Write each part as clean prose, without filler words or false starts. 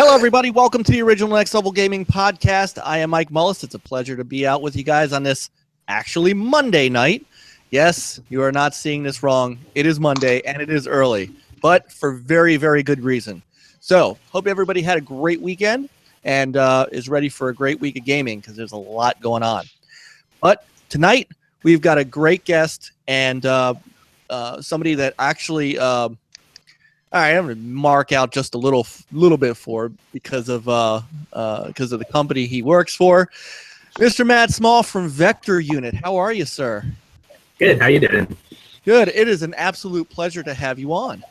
Hello, everybody. Welcome to the Original Next Level Gaming Podcast. I am Mike Mullis. It's a pleasure to be out with you guys on this actually Monday night. Yes, you are not seeing this wrong. It is Monday, and it is early, but for very, very good reason. So, hope everybody had a great weekend and is ready for a great week of gaming because there's a lot going on. But tonight, we've got a great guest and somebody that actually... all right, I'm going to mark out just a little bit for because of the company he works for, Mr. Matt Small from Vector Unit. How are you, sir? Good. How you doing? Good. It is an absolute pleasure to have you on.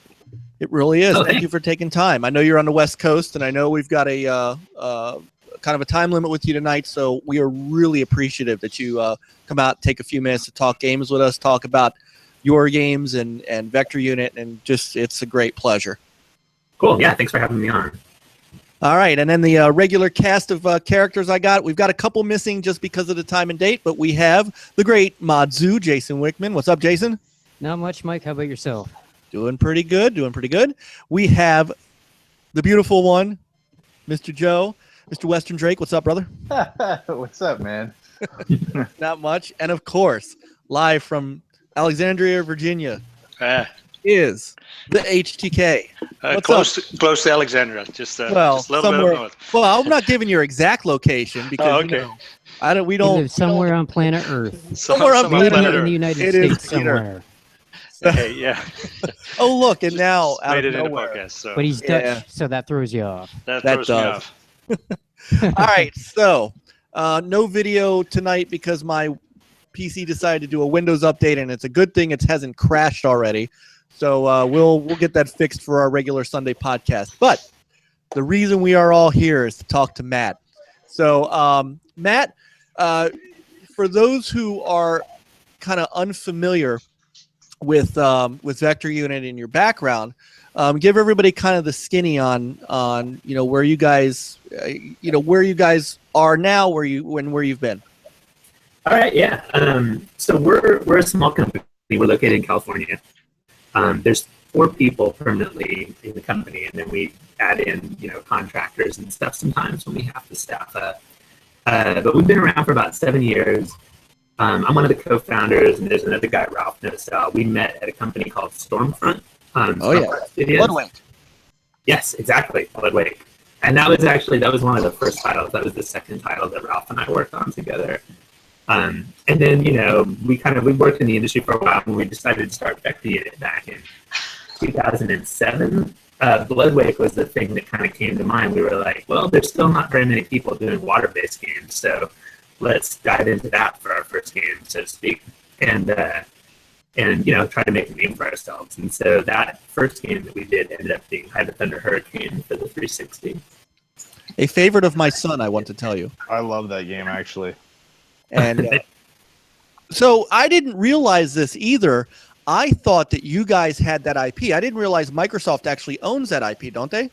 It really is. Thank you for taking time. I know you're on the West Coast, and I know we've got a kind of a time limit with you tonight, so we are really appreciative that you come out, take a few minutes to talk games with us, talk about your games and Vector Unit, and just it's a great pleasure. Cool. Yeah, thanks for having me on. All right, and then the regular cast of characters we've got a couple missing just because of the time and date, but we have the great Modzu, Jason Wickman. What's up, Jason? Not much, Mike. How about yourself? Doing pretty good. We have the beautiful one, Mr. Joe, Mr. Western Drake. What's up, brother? What's up, man? Not much. And of course, live from Alexandria, Virginia, is the HTK. Close to Alexandria, just a little bit up north. Well, I'm not giving your exact location because we don't somewhere on planet Earth. Somewhere on planet Earth in the United States somewhere. Hey, yeah. Oh, look, and now out made of it nowhere. in a podcast, so. But he's Dutch, so that throws you off. That throws me off. All right, so no video tonight because my PC decided to do a Windows update, and it's a good thing it hasn't crashed already. So we'll get that fixed for our regular Sunday podcast. But the reason we are all here is to talk to Matt. So Matt, for those who are kind of unfamiliar with Vector Unit in your background, give everybody kind of the skinny on where you guys are now, where you've been. All right, yeah. So we're a small company. We're located in California. There's 4 people permanently in the company, and then we add in, contractors and stuff sometimes when we have to staff up. But we've been around for about 7 years. I'm one of the co-founders, and there's another guy, Ralph Nosell. We met at a company called Stormfront. Bloodwake. Yes, exactly, Bloodwake. And that was one of the first titles. That was the second title that Ralph and I worked on together. And then, we worked in the industry for a while when we decided to start Vector Unit back in 2007. Bloodwake was the thing that kind of came to mind. We were like, well, there's still not very many people doing water-based games, so let's dive into that for our first game, so to speak, and try to make a name for ourselves. And so that first game that we did ended up being HydroThunder Hurricane for the 360. A favorite of my son, I want to tell you. I love that game, actually. And so I didn't realize this either. I thought that you guys had that IP. I didn't realize Microsoft actually owns that IP, don't they?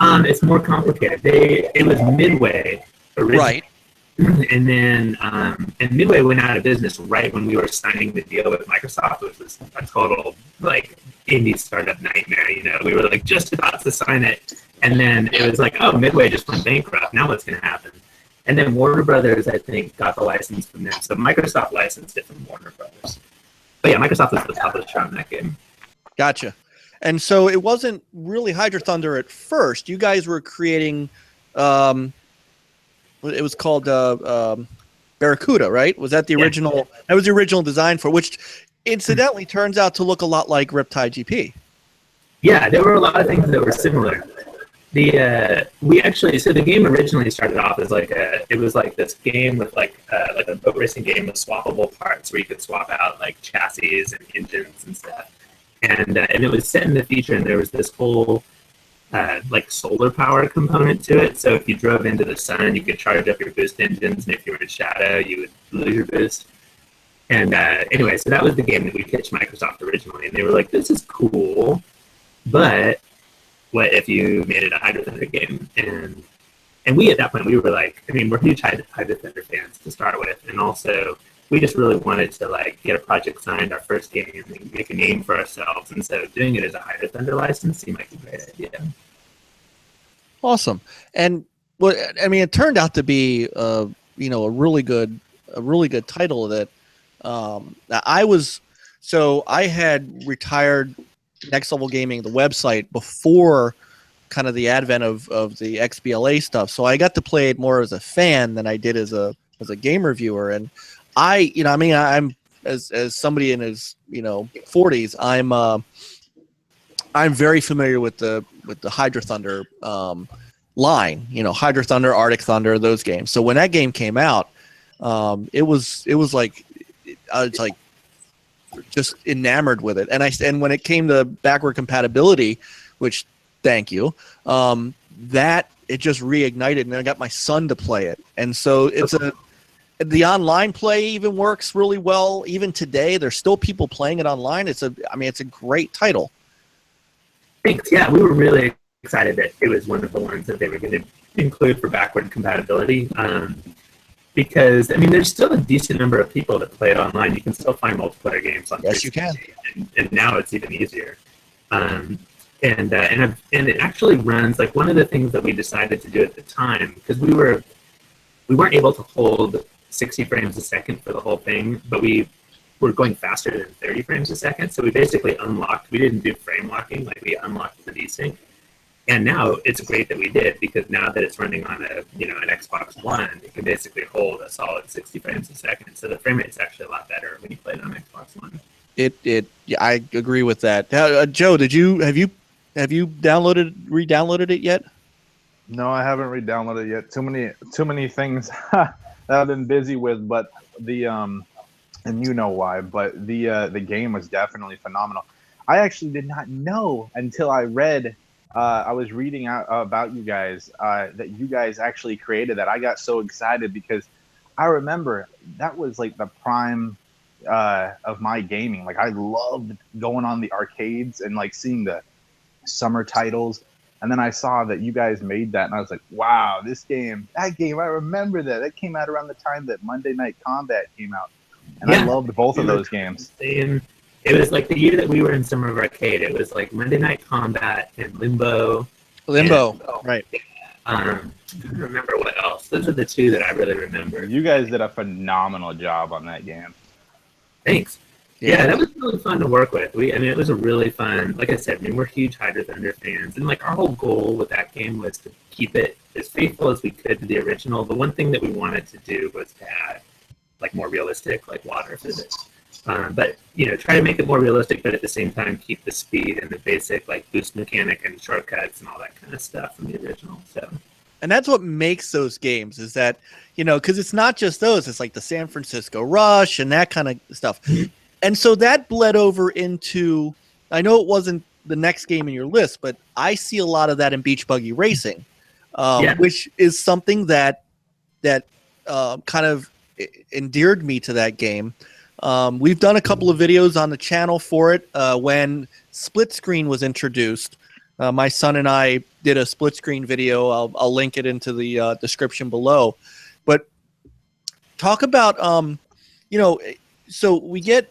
It's more complicated. It was Midway originally. Right. And then and Midway went out of business right when we were signing the deal with Microsoft, which was a total indie startup nightmare. We were just about to sign it, and then it was like, oh, Midway just went bankrupt. Now what's going to happen? And then Warner Brothers, I think, got the license from them. So Microsoft licensed it from Warner Brothers. But yeah, Microsoft was the publisher on that game. Gotcha. And so it wasn't really HydroThunder at first. You guys were creating, it was called Barracuda, right? Was that the original? Yeah. That was the original design for which, incidentally, turns out to look a lot like Riptide GP. Yeah, there were a lot of things that were similar. The game originally started off as this game with like a boat racing game with swappable parts where you could swap out chassis and engines and stuff, and it was set in the future, and there was this whole solar power component to it. So if you drove into the sun, you could charge up your boost engines, and if you were in shadow, you would lose your boost. And anyway, so that was the game that we pitched Microsoft originally, and they were like, "This is cool, but what if you made it a HydroThunder game?" And we, at that point, we were we're huge HydroThunder fans to start with, and also we just really wanted to get a project signed, our first game, and make a name for ourselves. And so doing it as a HydroThunder license seemed like a great idea. Awesome. And well, I mean, it turned out to be a really good title that I had retired Next Level Gaming, the website, before kind of the advent of the XBLA stuff. So I got to play it more as a fan than I did as a game reviewer. And I'm as somebody in his 40s, I'm very familiar with the HydroThunder line, HydroThunder, Arctic Thunder, those games. So when that game came out, it was like I was like just enamored with it. And when it came to backward compatibility, which thank you, that it just reignited, and I got my son to play it. And so the online play even works really well. Even today, there's still people playing it online. It's a great title. Thanks. Yeah, we were really excited that it was one of the ones that they were going to include for backward compatibility. Because, I mean, there's still a decent number of people that play it online. You can still find multiplayer games on Yes, you can. And now it's even easier. And it actually runs, like, one of the things that we decided to do at the time, because we weren't able to hold 60 frames a second for the whole thing, but we were going faster than 30 frames a second, so we basically we didn't do frame locking, like we unlocked the desync. And now it's great that we did, because now that it's running on an Xbox One, it can basically hold a solid 60 frames a second. So the frame rate's actually a lot better when you play it on Xbox One. Yeah, I agree with that. Joe, have you re-downloaded it yet? No, I haven't re-downloaded it yet. Too many things that I've been busy with, but and you know why, but the game was definitely phenomenal. I actually did not know until I read. I was reading out about you guys that you guys actually created that. I got so excited because I remember that was like the prime of my gaming. Like I loved going on the arcades and like seeing the summer titles. And then I saw that you guys made that, and I was like, wow, that game, I remember that. That came out around the time that Monday Night Combat came out. And yeah, I loved both of those games. It was like the year that we were in Summer of Arcade. It was like Monday Night Combat and Limbo. Right. I don't remember what else. Those are the two that I really remember. You guys did a phenomenal job on that game. Thanks. Yeah, that was really fun to work with. It was a really fun, like I said, we're huge HydroThunder fans. And like our whole goal with that game was to keep it as faithful as we could to the original. The one thing that we wanted to do was to add like more realistic, like water physics. But try to make it more realistic, but at the same time keep the speed and the basic like boost mechanic and shortcuts and all that kind of stuff from the original. So, and that's what makes those games is that because it's not just those; it's like the San Francisco Rush and that kind of stuff. And so that bled over into. I know it wasn't the next game in your list, but I see a lot of that in Beach Buggy Racing, which is something that kind of endeared me to that game. We've done a couple of videos on the channel for it. When split screen was introduced, my son and I did a split screen video. I'll link it into the description below. But talk about so we get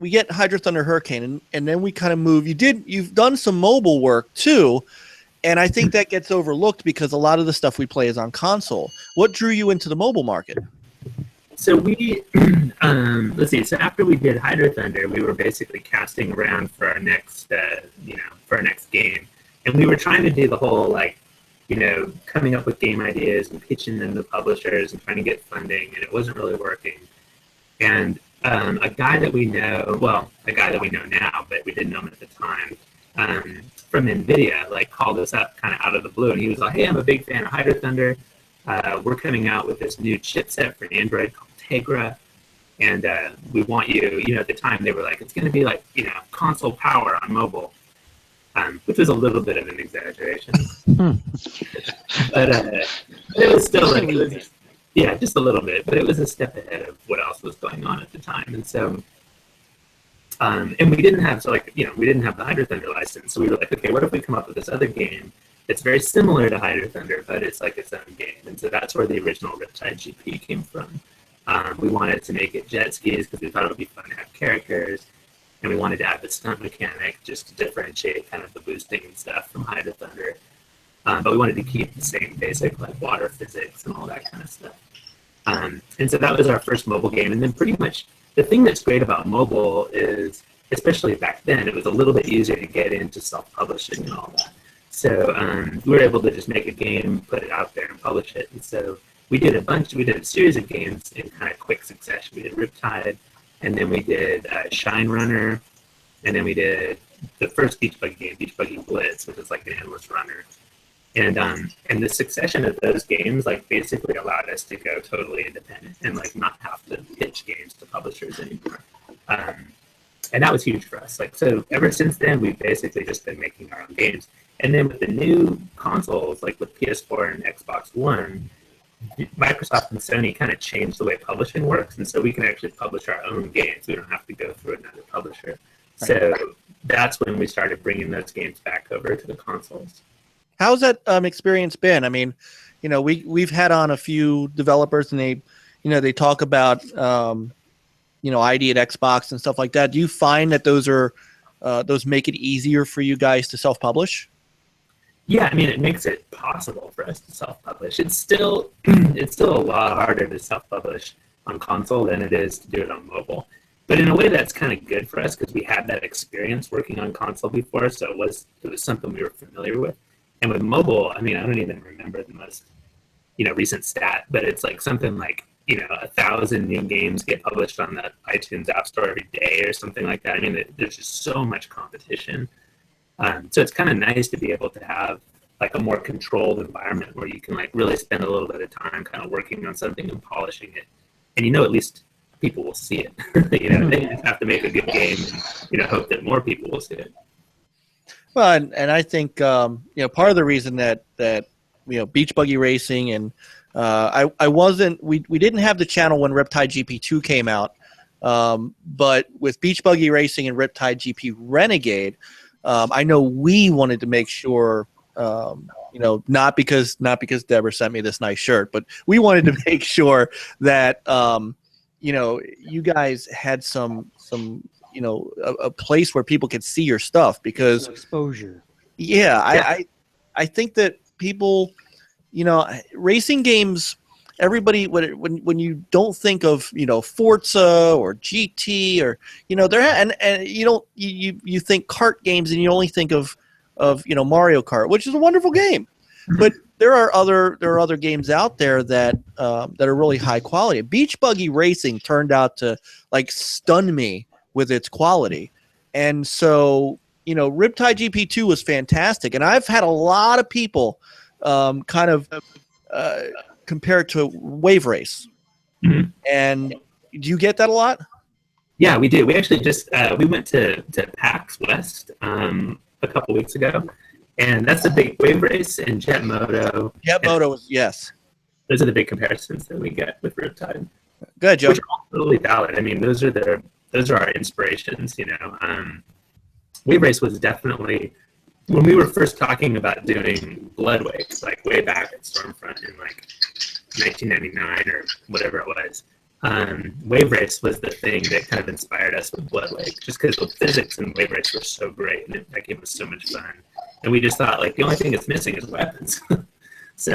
HydroThunder Hurricane, and then we kind of move. You've done some mobile work too, and I think that gets overlooked because a lot of the stuff we play is on console. What drew you into the mobile market? So we, let's see. So after we did HydroThunder, we were basically casting around for our next, for our next game, and we were trying to do the whole coming up with game ideas and pitching them to publishers and trying to get funding, and it wasn't really working. And a guy that we know now, but we didn't know him at the time, from NVIDIA, called us up kind of out of the blue, and he was like, "Hey, I'm a big fan of HydroThunder. We're coming out with this new chipset for Android called Tegra, and we want you." At the time they were like, "It's going to be like console power on mobile," which was a little bit of an exaggeration, but it was still just a little bit. But it was a step ahead of what else was going on at the time, and so. And we didn't have we didn't have the HydroThunder license, so we were like, okay, what if we come up with this other game that's very similar to HydroThunder, but it's like its own game? And so that's where the original Riptide GP came from. We wanted to make it jet skis because we thought it would be fun to have characters, and we wanted to add the stunt mechanic just to differentiate kind of the boosting and stuff from HydroThunder. but we wanted to keep the same basic like water physics and all that kind of stuff. And so that was our first mobile game. And then pretty much the thing that's great about mobile is, especially back then, it was a little bit easier to get into self-publishing and all that. So we were able to just make a game, put it out there, and publish it. And so we did a series of games in kind of quick succession. We did Riptide, and then we did Shine Runner, and then we did the first Beach Buggy game, Beach Buggy Blitz, which is like an endless runner. And the succession of those games like basically allowed us to go totally independent and like not have to pitch games to publishers anymore. And that was huge for us. Like, so ever since then, we've basically just been making our own games. And then with the new consoles, like with PS4 and Xbox One, Microsoft and Sony kind of changed the way publishing works. And so we can actually publish our own games. We don't have to go through another publisher. Right. So that's when we started bringing those games back over to the consoles. How's that experience been? I mean, you know, we've had on a few developers, and they talk about ID at Xbox and stuff like that. Do you find that those make it easier for you guys to self-publish? Yeah, I mean, it makes it possible for us to self-publish. It's still a lot harder to self-publish on console than it is to do it on mobile. But in a way, that's kind of good for us because we had that experience working on console before, so it was something we were familiar with. And with mobile, I mean, I don't even remember the most, recent stat, but it's like something like, 1,000 new games get published on the iTunes App Store every day or something like that. I mean, there's just so much competition. So it's kind of nice to be able to have like a more controlled environment where you can like really spend a little bit of time kind of working on something and polishing it. And at least people will see it. They just have to make a good game and, hope that more people will see it. Well, and I think part of the reason that Beach Buggy Racing and we didn't have the channel when Riptide GP2 came out, but with Beach Buggy Racing and Riptide GP Renegade, I know we wanted to make sure, not because Deborah sent me this nice shirt, but we wanted to make sure that you guys had some a place where people could see your stuff, because exposure. Yeah, I think that people, racing games, everybody, when you don't think of Forza or GT or and you think kart games and you only think of Mario Kart, which is a wonderful game, but there are other games out there that are really high quality. Beach Buggy Racing turned out to like stun me with its quality. And so, Riptide GP2 was fantastic. And I've had a lot of people compare it to Wave Race. Mm-hmm. And do you get that a lot? Yeah, we do. We actually just we went to PAX West a couple weeks ago. And that's the big Wave Race and Jet Moto. Jet Moto, yes. Those are the big comparisons that we get with Riptide. Good, Joe. Which are all totally valid. I mean, those are our inspirations, Wave Race was definitely, when we were first talking about doing Bloodwake, like way back at Stormfront in like 1999 or whatever it was, Wave Race was the thing that kind of inspired us with Bloodwake, just because the physics in Wave Race were so great and that game was so much fun. And we just thought, like, the only thing that's missing is weapons. So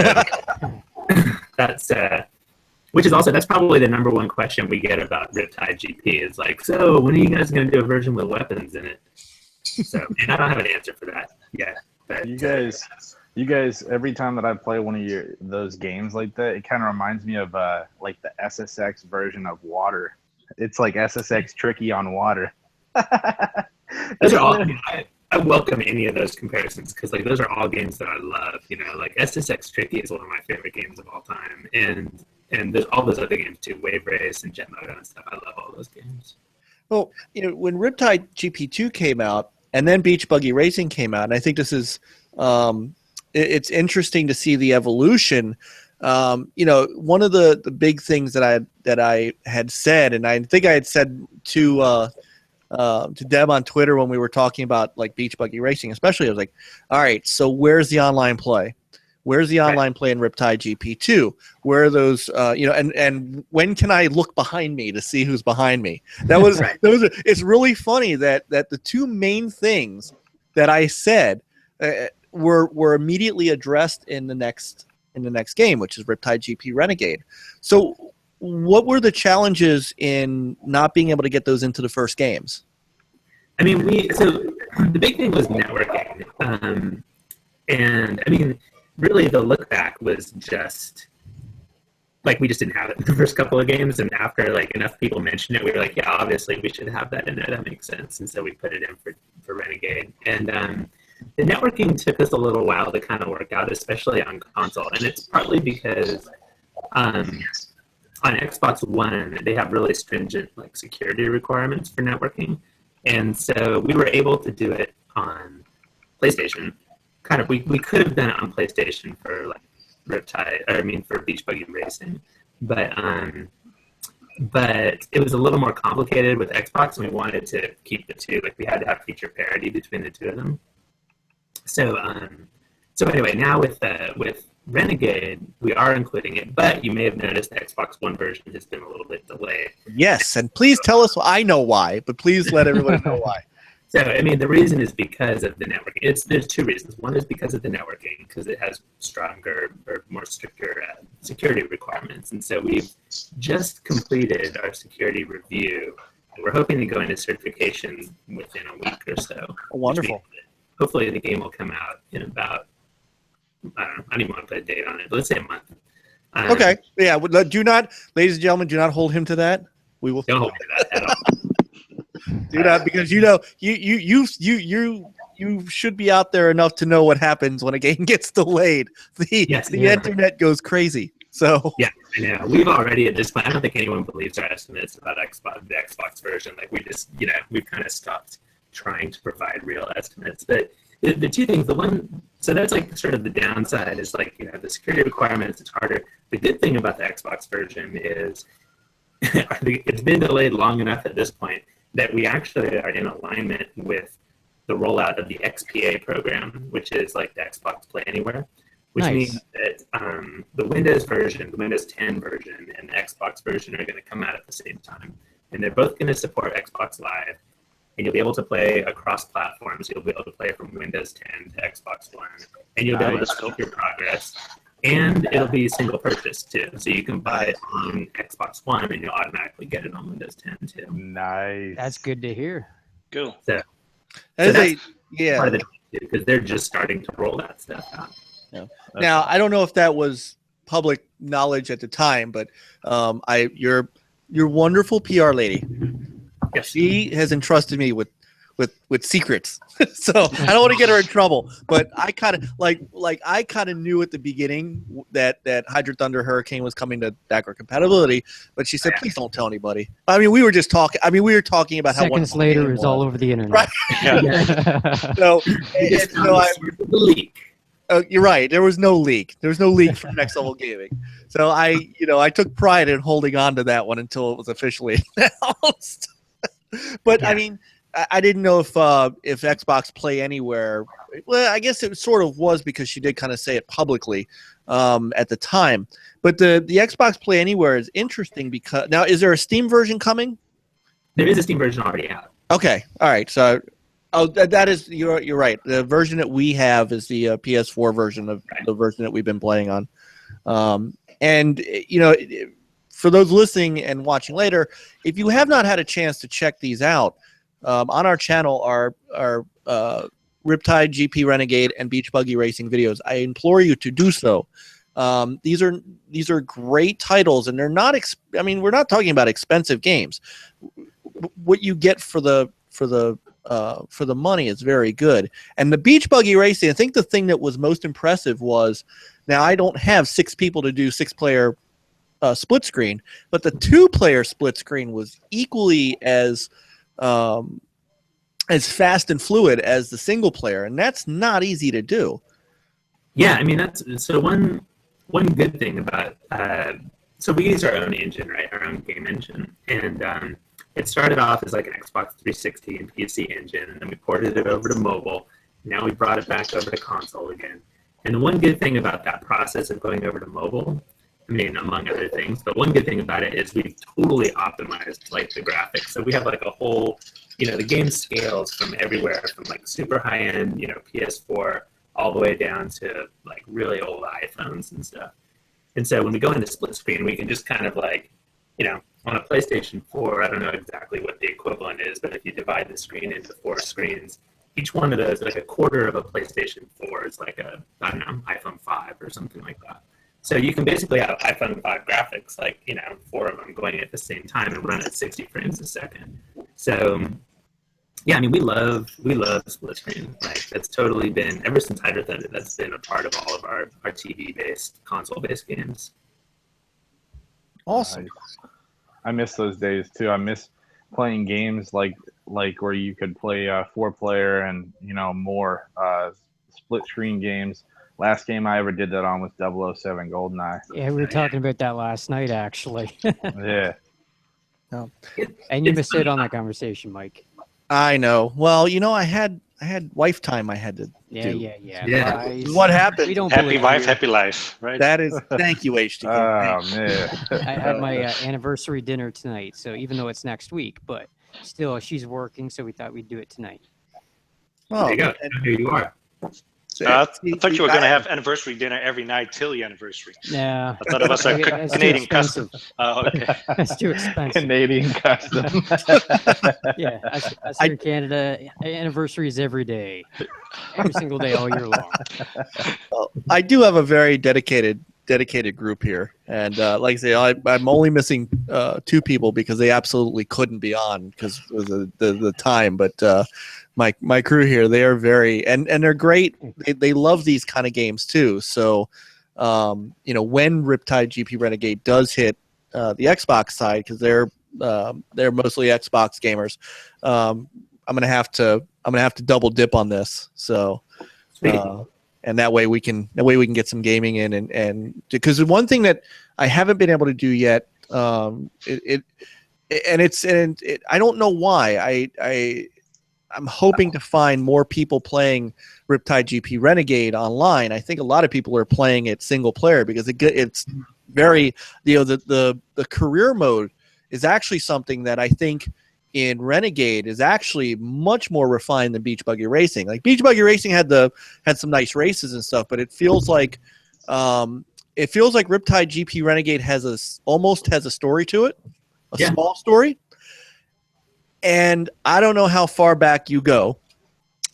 that's probably the number one question we get about Riptide GP is like, so when are you guys going to do a version with weapons in it? So, and I don't have an answer for that yet. But, you guys, every time that I play one of those games like that, it kind of reminds me of like the SSX version of Water. It's like SSX Tricky on water. Those are all. I welcome any of those comparisons because like those are all games that I love. Like SSX Tricky is one of my favorite games of all time, and there's all those other games too, Wave Race and Jet Moto and stuff. I love all those games. Well, when Riptide GP2 came out, and then Beach Buggy Racing came out, and I think this is it's interesting to see the evolution. One of the big things that I had said, and I think I had said to Deb on Twitter when we were talking about like Beach Buggy Racing, especially, I was like, all right, so where's the online play? Where's the online play in Riptide GP2? Where are those, and when can I look behind me to see who's behind me? That was, it's really funny that the two main things that I said, were immediately addressed in the next game, which is Riptide GP Renegade. So what were the challenges in not being able to get those into the first games? I mean, the big thing was networking. And I mean, really the look back was just like we just didn't have it in the first couple of games, and after like enough people mentioned it, we were like, yeah, obviously we should have that in there. That makes sense, and so we put it in for Renegade. And the networking took us a little while to kind of work out, especially on console, and it's partly because on Xbox One they have really stringent like security requirements for networking, and so we were able to do it on PlayStation. Kind of, we could have done it on PlayStation for like Riptide, for Beach Buggy Racing, but it was a little more complicated with Xbox, and we wanted to keep the two. Like we had to have feature parity between the two of them. So anyway, now with Renegade, we are including it, but you may have noticed the Xbox One version has been a little bit delayed. Yes, and please tell us. I know why, but please let everybody know why. So, I mean, the reason is because of the networking. There's two reasons. One is because of the networking, because it has stronger or more stricter security requirements. And so we've just completed our security review. We're hoping to go into certification within a week or so. Wonderful. Hopefully the game will come out in about, I don't even want to put a date on it, but let's say a month. Okay. Yeah. Do not, ladies and gentlemen, do not hold him to that. We will. Don't hold me to that at all. Do that because you should be out there enough to know what happens when a game gets delayed. The internet goes crazy. So yeah, I know. We've already at this point. I don't think anyone believes our estimates about the Xbox version. Like we just, we've kind of stopped trying to provide real estimates. But the two things, so that's like sort of the downside is like the security requirements. It's harder. The good thing about the Xbox version is it's been delayed long enough at this point that we actually are in alignment with the rollout of the XPA program, which is like the Xbox Play Anywhere, which means that the Windows version, the Windows 10 version, and the Xbox version are going to come out at the same time. And they're both going to support Xbox Live, and you'll be able to play across platforms. You'll be able to play from Windows 10 to Xbox One, and you'll be able to track your progress. And it'll be single purchase too, so you can buy it on Xbox One, and you'll automatically get it on Windows 10 too. Nice. That's good to hear. Cool. So that's part of the because they're just starting to roll that stuff out. Yeah. Now I don't know if that was public knowledge at the time, but your wonderful PR lady, she has entrusted me with secrets. So I don't want to get her in trouble, but I kind of knew at the beginning that HydroThunder Hurricane was coming to backward compatibility, but she said, please don't tell anybody. I mean, we were just talking. I mean, we were talking about seconds how later is all over the internet. Right. So leak. You're right. There was no leak. There was no leak from Next Level Gaming. So I took pride in holding on to that one until it was officially announced. But I mean, I didn't know if Xbox Play Anywhere. Well, I guess it sort of was because she did kind of say it publicly at the time. But the Xbox Play Anywhere is interesting because now is there a Steam version coming? There is a Steam version already out. Okay, all right. So, that is you're right. The version that we have is the PS4 version of the version that we've been playing on. And for those listening and watching later, if you have not had a chance to check these out. On our channel are Riptide, GP Renegade, and Beach Buggy Racing videos. I implore you to do so. These are great titles, and they're not. We're not talking about expensive games. What you get for the money is very good. And the Beach Buggy Racing, I think the thing that was most impressive was, now I don't have 6 people to do 6-player split screen, but the 2-player split screen was equally as fast and fluid as the single player, and that's not easy to do. Yeah, I mean that's so one good thing about so we use our own engine, right? Our own game engine, and it started off as like an Xbox 360 and PC engine, and then we ported it over to mobile. Now we brought it back over to console again. And the one good thing about that process of going over to mobile, I mean, among other things, but one good thing about it is we've totally optimized like the graphics. So we have like a whole, the game scales from everywhere, from like super high end, PS4, all the way down to like really old iPhones and stuff. And so when we go into split screen, we can just kind of like, on a PlayStation 4, I don't know exactly what the equivalent is, but if you divide the screen into 4 screens, each one of those, like a quarter of a PlayStation 4 is like a, I don't know, iPhone 5 or something like that. So you can basically have iPhone 5 graphics, like, 4 of them going at the same time and run at 60 frames a second. So, yeah, I mean, we love split screen. Like, that's totally been, ever since HydroThunder, that's been a part of all of our TV-based, console-based games. Awesome. I miss those days, too. I miss playing games like where you could play 4-player and, more split screen games. Last game I ever did that on was 007 GoldenEye. Yeah, we were talking about that last night, actually. Yeah. No. And you missed out on that conversation, Mike. I know. Well, I had wife time I had to do. Yeah. What happened? We don't Happy believe wife, you. happy life, right? That is, thank you, HT. Oh, man. I had my anniversary dinner tonight, so even though it's next week, but still, she's working, so we thought we'd do it tonight. Oh, There you go. Here you are. I thought you were going to have anniversary dinner every night till your anniversry. Yeah. I thought it was a That's too Canadian expensive. custom. Oh, okay. That's too expensive. Canadian custom. Yeah, I see in Canada, anniversaries every day. Every single day, all year long. Well, I do have a very dedicated group here, and like I say, I'm only missing 2 people because they absolutely couldn't be on because of the time. But my crew here, they are very and they're great. They love these kind of games too. So when Riptide GP Renegade does hit the Xbox side, because they're mostly Xbox gamers, I'm gonna have to double dip on this. So. And that way we can get some gaming in, and because one thing that I haven't been able to do yet, I don't know why I'm hoping to find more people playing Riptide GP Renegade online. I think a lot of people are playing it single player because it's very the career mode is actually something that I think in Renegade is actually much more refined than Beach Buggy Racing. Like Beach Buggy Racing had some nice races and stuff, but it feels like Riptide GP Renegade almost has a story to it, a small story. And I don't know how far back you go,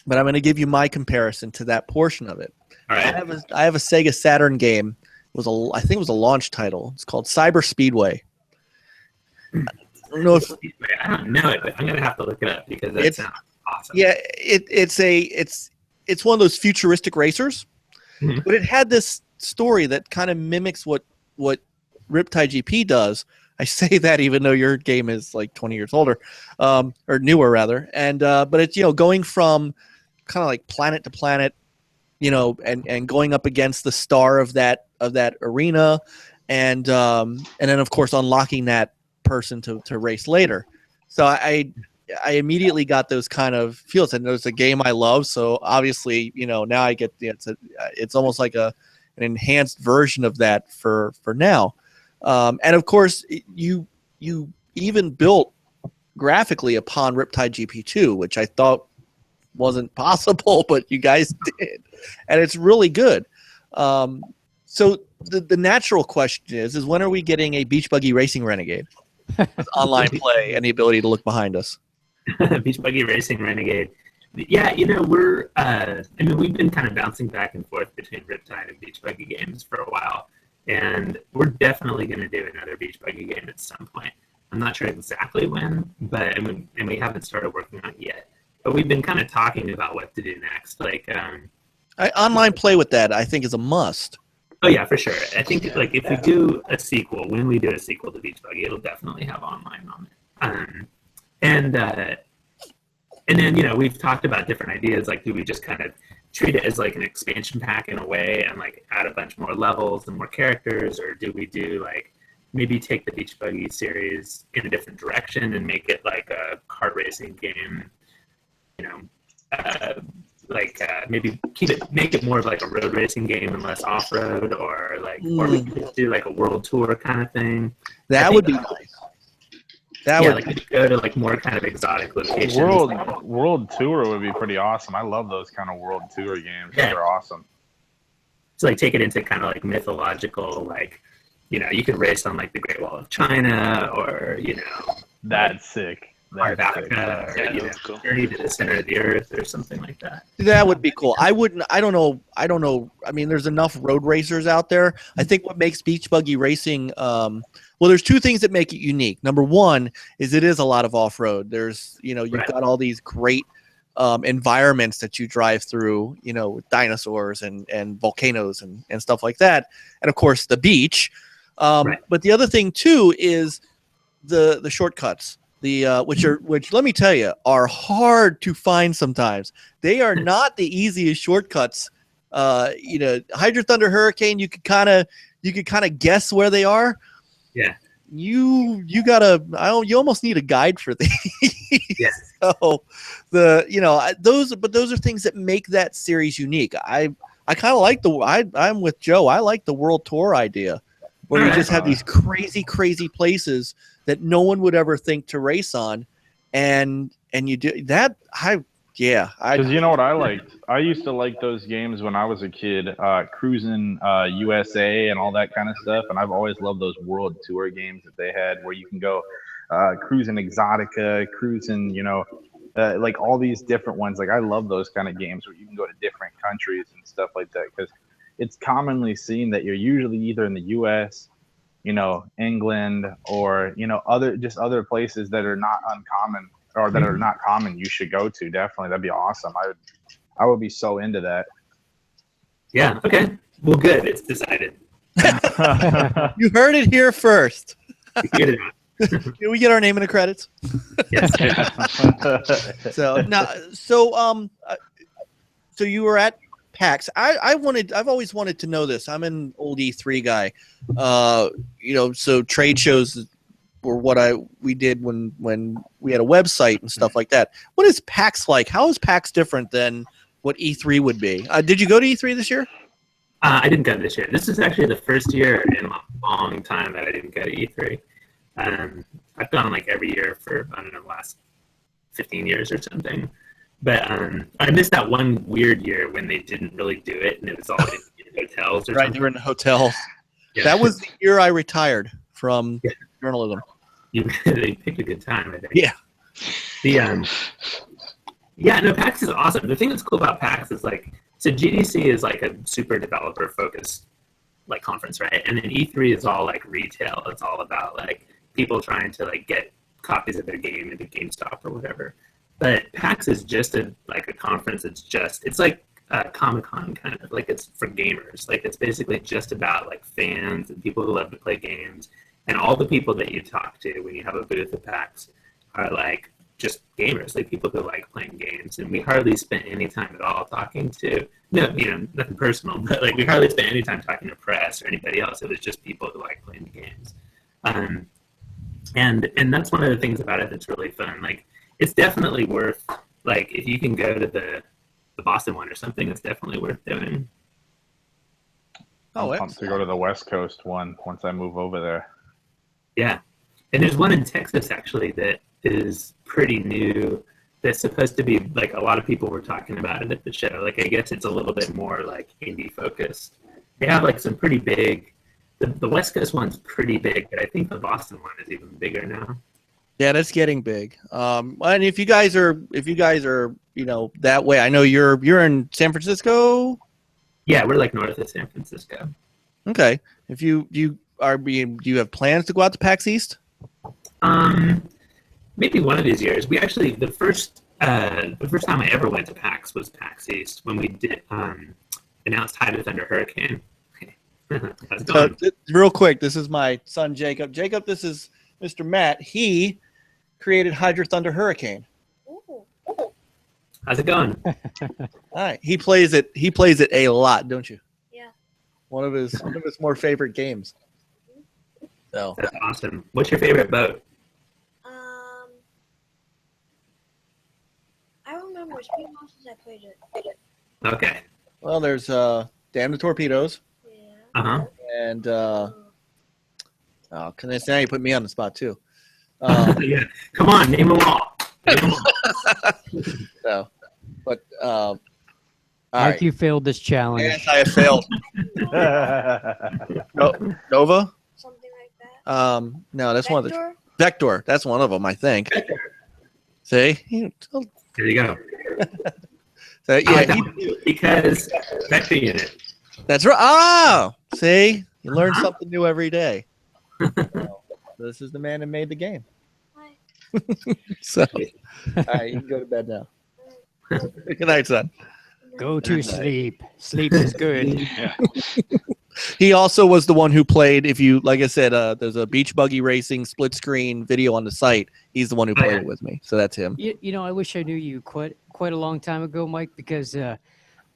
but I'm going to give you my comparison to that portion of it. All right. I have a Sega Saturn game. I think it was a launch title. It's called Cyber Speedway. I don't know it, but I'm gonna have to look it up because that sounds awesome. Yeah, it's one of those futuristic racers, but it had this story that kind of mimics what Riptide GP does. I say that even though your game is like 20 years older, or newer rather, and but it's going from kind of like planet to planet, and going up against the star of that arena, and then of course unlocking that person to race later. So I immediately got those kind of feels, and there's a game I love, so obviously now I get it's almost like an enhanced version of that for now, and of course you even built graphically upon Riptide GP2, which I thought wasn't possible, but you guys did, and it's really good. So the natural question is when are we getting a Beach Buggy Racing Renegade with online play and the ability to look behind us? Beach Buggy Racing Renegade. Yeah, we've been kind of bouncing back and forth between Riptide and Beach Buggy games for a while, and we're definitely going to do another Beach Buggy game at some point. I'm not sure exactly when, but and we haven't started working on it yet. But we've been kind of talking about what to do next. Like online play with that, I think, is a must. Oh yeah, for sure. I think if we do a sequel, when we do a sequel to Beach Buggy, it'll definitely have online on it. And then we've talked about different ideas. Like, do we just kind of treat it as like an expansion pack in a way, and like add a bunch more levels and more characters, or do we do like maybe take the Beach Buggy series in a different direction and make it like a kart racing game? Maybe make it more of like a road racing game and less off road, or we could do like a world tour kind of thing. That would be nice. That yeah, would like go to like more kind of exotic locations. World Tour would be pretty awesome. I love those kind of World Tour games. Yeah. They're awesome. So like take it into kind of like mythological, like, you know, you could race on like the Great Wall of China, or, you know, That's sick. Antarctica, or, Yeah, you know, that's cool. journey to the center of the earth or something like that. That would be cool. I don't know. I mean, there's enough road racers out there. I think what makes beach buggy racing, well, there's two things that make it unique. Number one is it is a lot of off-road. There's, you know, you've Right. got all these great environments that you drive through, you know, with dinosaurs and volcanoes and stuff like that. And of course the beach. Right. But the other thing too is the shortcuts. Which let me tell you are hard to find sometimes. They are not the easiest shortcuts. You know, HydroThunder Hurricane, you could kind of guess where they are. Yeah. You almost need a guide for these. Yes. So those are things that make that series unique. I kind of like I'm with Joe. I like the World Tour idea, where you just have these crazy places that no one would ever think to race on, and you do that. Because you know what I liked? I used to like those games when I was a kid, cruising USA and all that kind of stuff. And I've always loved those World Tour games that they had, where you can go cruising Exotica, cruising, you know, like all these different ones. Like I love those kind of games where you can go to different countries and stuff like that, because it's commonly seen that you're usually either in the U.S., you know, England, or, you know, other places that are not uncommon, or that are not common. You should go to. Definitely, that'd be awesome. I would be so into that. Yeah. Okay. Well, good. It's decided. You heard it here first. Get it out. Can we get our name in the credits? Yes. So you were at PAX. I've always wanted to know this. I'm an old E3 guy. You know, so trade shows were what we did when we had a website and stuff like that. What is PAX like? How is PAX different than what E3 would be? Did you go to E3 this year? I didn't go this year. This is actually the first year in a long time that I didn't go to E3. I've gone like every year for, I don't know, the last 15 years or something. But I missed that one weird year when they didn't really do it, and it was all in hotels or Right, something. they were in hotels. Yeah. That was the year I retired from journalism. They picked a good time, I think. Yeah. No, PAX is awesome. The thing that's cool about PAX is like, so GDC is like a super developer focused like conference, right? And then E3 is all like retail. It's all about like people trying to like get copies of their game into GameStop or whatever. But PAX is just a conference. It's like Comic-Con kind of, like it's for gamers. Like it's basically just about like fans and people who love to play games. And all the people that you talk to when you have a booth at PAX are like just gamers, like people who like playing games. And we hardly spent any time at all talking to, nothing personal, but like we hardly spent any time talking to press or anybody else. It was just people who like playing the games. And that's one of the things about it that's really fun. Like it's definitely worth, like if you can go to the Boston one or something, it's definitely worth doing. I'm pumped to go to the West Coast one once I move over there. Yeah. And there's one in Texas, actually, that is pretty new. That's supposed to be, like, a lot of people were talking about it at the show. Like, I guess it's a little bit more, like, indie-focused. They have, like, some pretty big... The West Coast one's pretty big, but I think the Boston one is even bigger now. Yeah, that's getting big. And if you guys are, that way, I know you're in San Francisco. Yeah, we're, like, north of San Francisco. Okay. If do you have plans to go out to PAX East? Maybe one of these years. We actually, the first time I ever went to PAX was PAX East when we did announced HydroThunder Hurricane. How's it going? Real quick, this is my son Jacob. Jacob, this is Mr. Matt. He created HydroThunder Hurricane. How's it going? All right. He plays it a lot, don't you? Yeah. One of his more favorite games. So That's awesome. What's your favorite boat? I don't remember. It's been a while since I played it. Okay. well, there's Damn the Torpedoes, Yeah. Uh-huh. and now you put me on the spot too. Yeah, come on, name them all. So, but all Mike, right. you failed this challenge. Yes, I have failed. Nova? Something like that. No, that's one of the Vector? Vector. That's one of them, I think. See? There you go. So, I like yeah, that one, because vector unit. that's right. Oh, see? You learn something new every day. So, this is the man who made the game. Hi. So, all right, you can go to bed now. Good night, son. Go to sleep. Sleep is good. Yeah. He also was the one who played, if you, like I said, there's a Beach Buggy Racing split screen video on the site. He's the one who played it with me. So that's him. You know, I wish I knew you quite a long time ago, Mike, because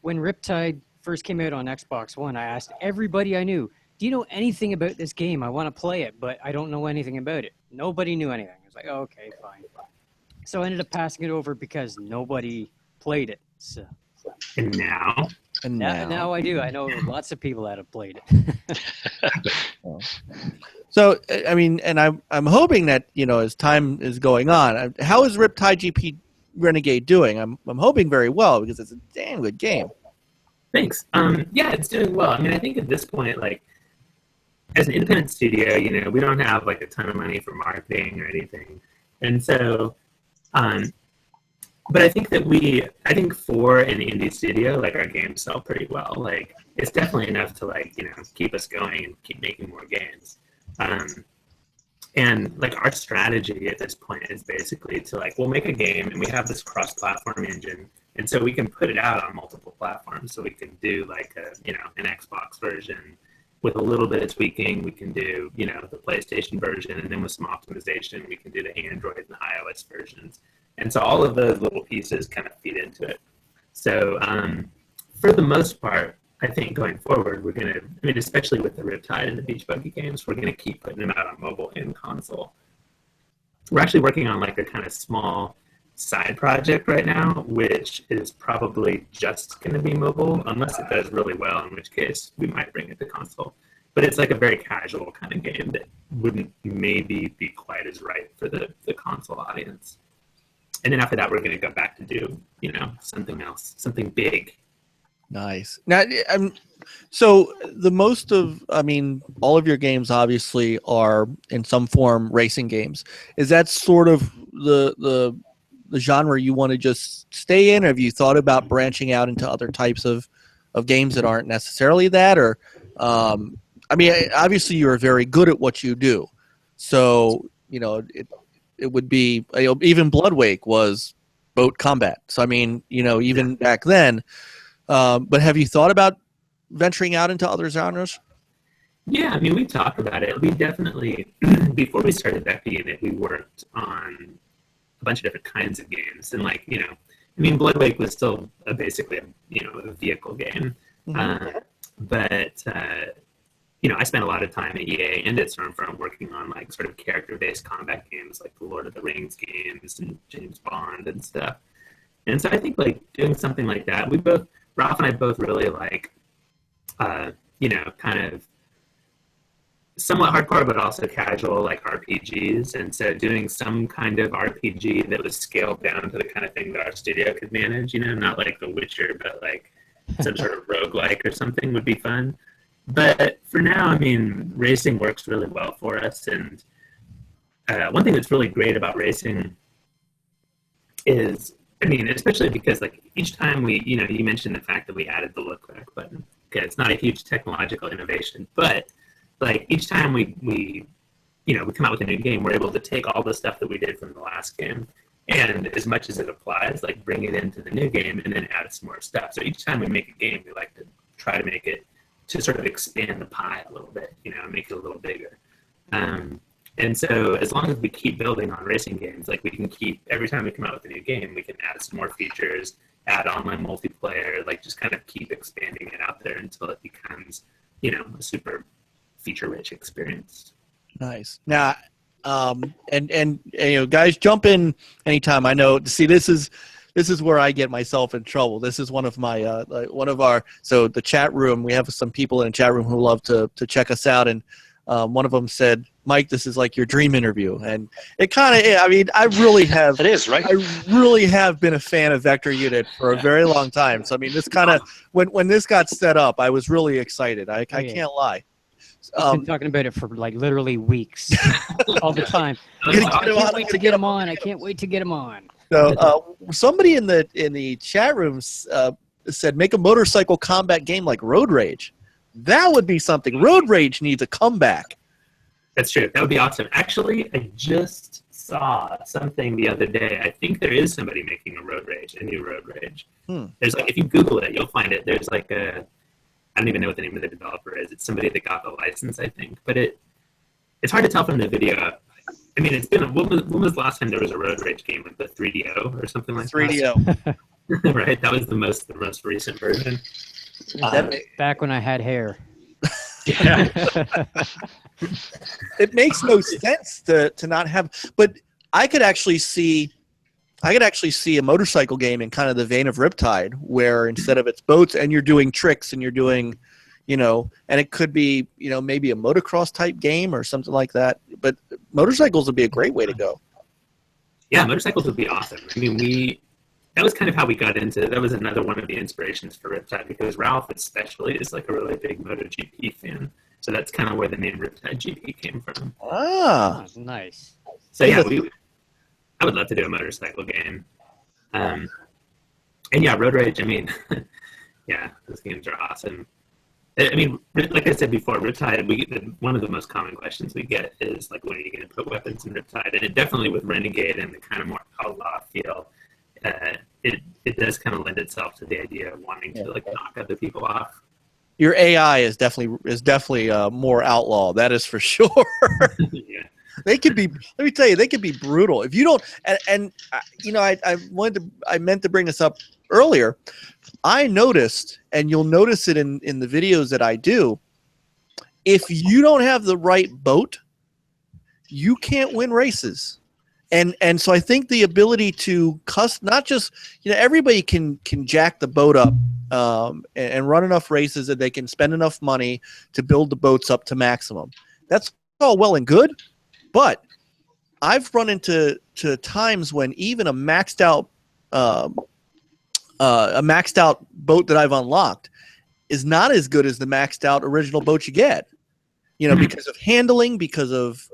when Riptide first came out on Xbox One, I asked everybody I knew, do you know anything about this game? I want to play it, but I don't know anything about it. Nobody knew anything. I was like, oh, okay, fine. So I ended up passing it over because nobody played it. So And now, And now I do. I know lots of people that have played it. So, I mean, and I'm hoping that, as time is going on, how is Riptide GP Renegade doing? I'm hoping very well, because it's a damn good game. thanks. Yeah, it's doing well. I mean, I think at this point, like, as an independent studio, we don't have like a ton of money for marketing or anything, and so, but I think for an indie studio, like, our games sell pretty well. Like, it's definitely enough to, like, keep us going and keep making more games. And like, our strategy at this point is basically to, like, we'll make a game and we have this cross-platform engine, and so we can put it out on multiple platforms. So we can do like an Xbox version with a little bit of tweaking. We can do the PlayStation version, and then with some optimization, we can do the Android and the iOS versions. And so all of those little pieces kind of feed into it. So for the most part, I think going forward, we're going to, especially with the Riptide and the Beach Buggy games, we're going to keep putting them out on mobile and console. We're actually working on like a kind of small side project right now, which is probably just going to be mobile, unless it does really well, in which case we might bring it to console. But it's like a very casual kind of game that wouldn't maybe be quite as right for the console audience. And then after that, we're going to go back to do, something else, something big. Nice. Now, so all of your games obviously are in some form racing games. Is that sort of the genre you want to just stay in? Or have you thought about branching out into other types of games that aren't necessarily that? Or, obviously you're very good at what you do. So, it would be, even Bloodwake was boat combat. So, even back then. But have you thought about venturing out into other genres? Yeah, we talked about it. We definitely, before we started Vector Unit, we worked on a bunch of different kinds of games. And Bloodwake was still basically a vehicle game. Mm-hmm. But I spent a lot of time at EA and at Stormfront working on like sort of character-based combat games like the Lord of the Rings games and James Bond and stuff. And so I think like doing something like that, Ralph and I both really like, kind of somewhat hardcore, but also casual, like RPGs. And so doing some kind of RPG that was scaled down to the kind of thing that our studio could manage, not like The Witcher, but like some sort of roguelike or something would be fun. But for now, racing works really well for us. And one thing that's really great about racing is, especially because like each time we, you mentioned the fact that we added the look back button. Okay, it's not a huge technological innovation, but like each time we come out with a new game, we're able to take all the stuff that we did from the last game, and as much as it applies, like bring it into the new game and then add some more stuff. So each time we make a game, we like to try to make it to sort of expand the pie a little bit, make it a little bigger. And so as long as we keep building on racing games, like we can keep, every time we come out with a new game, we can add some more features, add online multiplayer, like just kind of keep expanding it out there until it becomes, a super feature-rich experience. Nice. Now, and guys, jump in anytime. I know. See, this is where I get myself in trouble. This is one of my the chat room. We have some people in the chat room who love to check us out, and One of them said, "Mike, this is like your dream interview," and it kind of. I mean, I really have. It is, right? I really have been a fan of Vector Unit for a very long time. So I mean, this kind of when this got set up, I was really excited. I can't lie. He's been talking about it for like literally weeks, all the time. I can't wait to get him on. I can't wait to get him on. So somebody in the chat rooms said, make a motorcycle combat game like Road Rage. That would be something. Road Rage needs a comeback. That's true. That would be awesome. Actually, I just saw something the other day. I think there is somebody making a new Road Rage. There's like, if you Google it, you'll find it. There's like I don't even know what the name of the developer is. It's somebody that got the license, I think. But it's hard to tell from the video. I mean, it's been when was the last time there was a Road Rage game, like the 3DO or something like 3DO. that? Right, that was the most recent version. Back when I had hair. Yeah. It makes no sense to not have, but I could actually see a motorcycle game in kind of the vein of Riptide, where instead of it's boats and you're doing tricks and you're doing, and it could be, maybe a motocross type game or something like that. But motorcycles would be a great way to go. Yeah, motorcycles would be awesome. I mean, that was kind of how we got into it. That was another one of the inspirations for Riptide, because Ralph especially is like a really big MotoGP fan. So that's kind of where the name Riptide GP came from. Ah, nice. So yeah, I would love to do a motorcycle game. And yeah, Road Rage, I mean, yeah, those games are awesome. I mean, like I said before, Riptide, one of the most common questions we get is, like, when are you going to put weapons in Riptide? And it definitely, with Renegade and the kind of more outlaw feel, it does kind of lend itself to the idea of wanting to, like, knock other people off. Your AI is definitely more outlaw. That is for sure. Yeah. They could be. Let me tell you, they could be brutal if you don't. And I meant to bring this up earlier. I noticed, and you'll notice it in the videos that I do. If you don't have the right boat, you can't win races. And so I think the ability to not just, everybody can jack the boat up and run enough races that they can spend enough money to build the boats up to maximum. That's all well and good, but I've run into times when even a maxed out boat that I've unlocked is not as good as the maxed out original boat you get. Because of handling, because of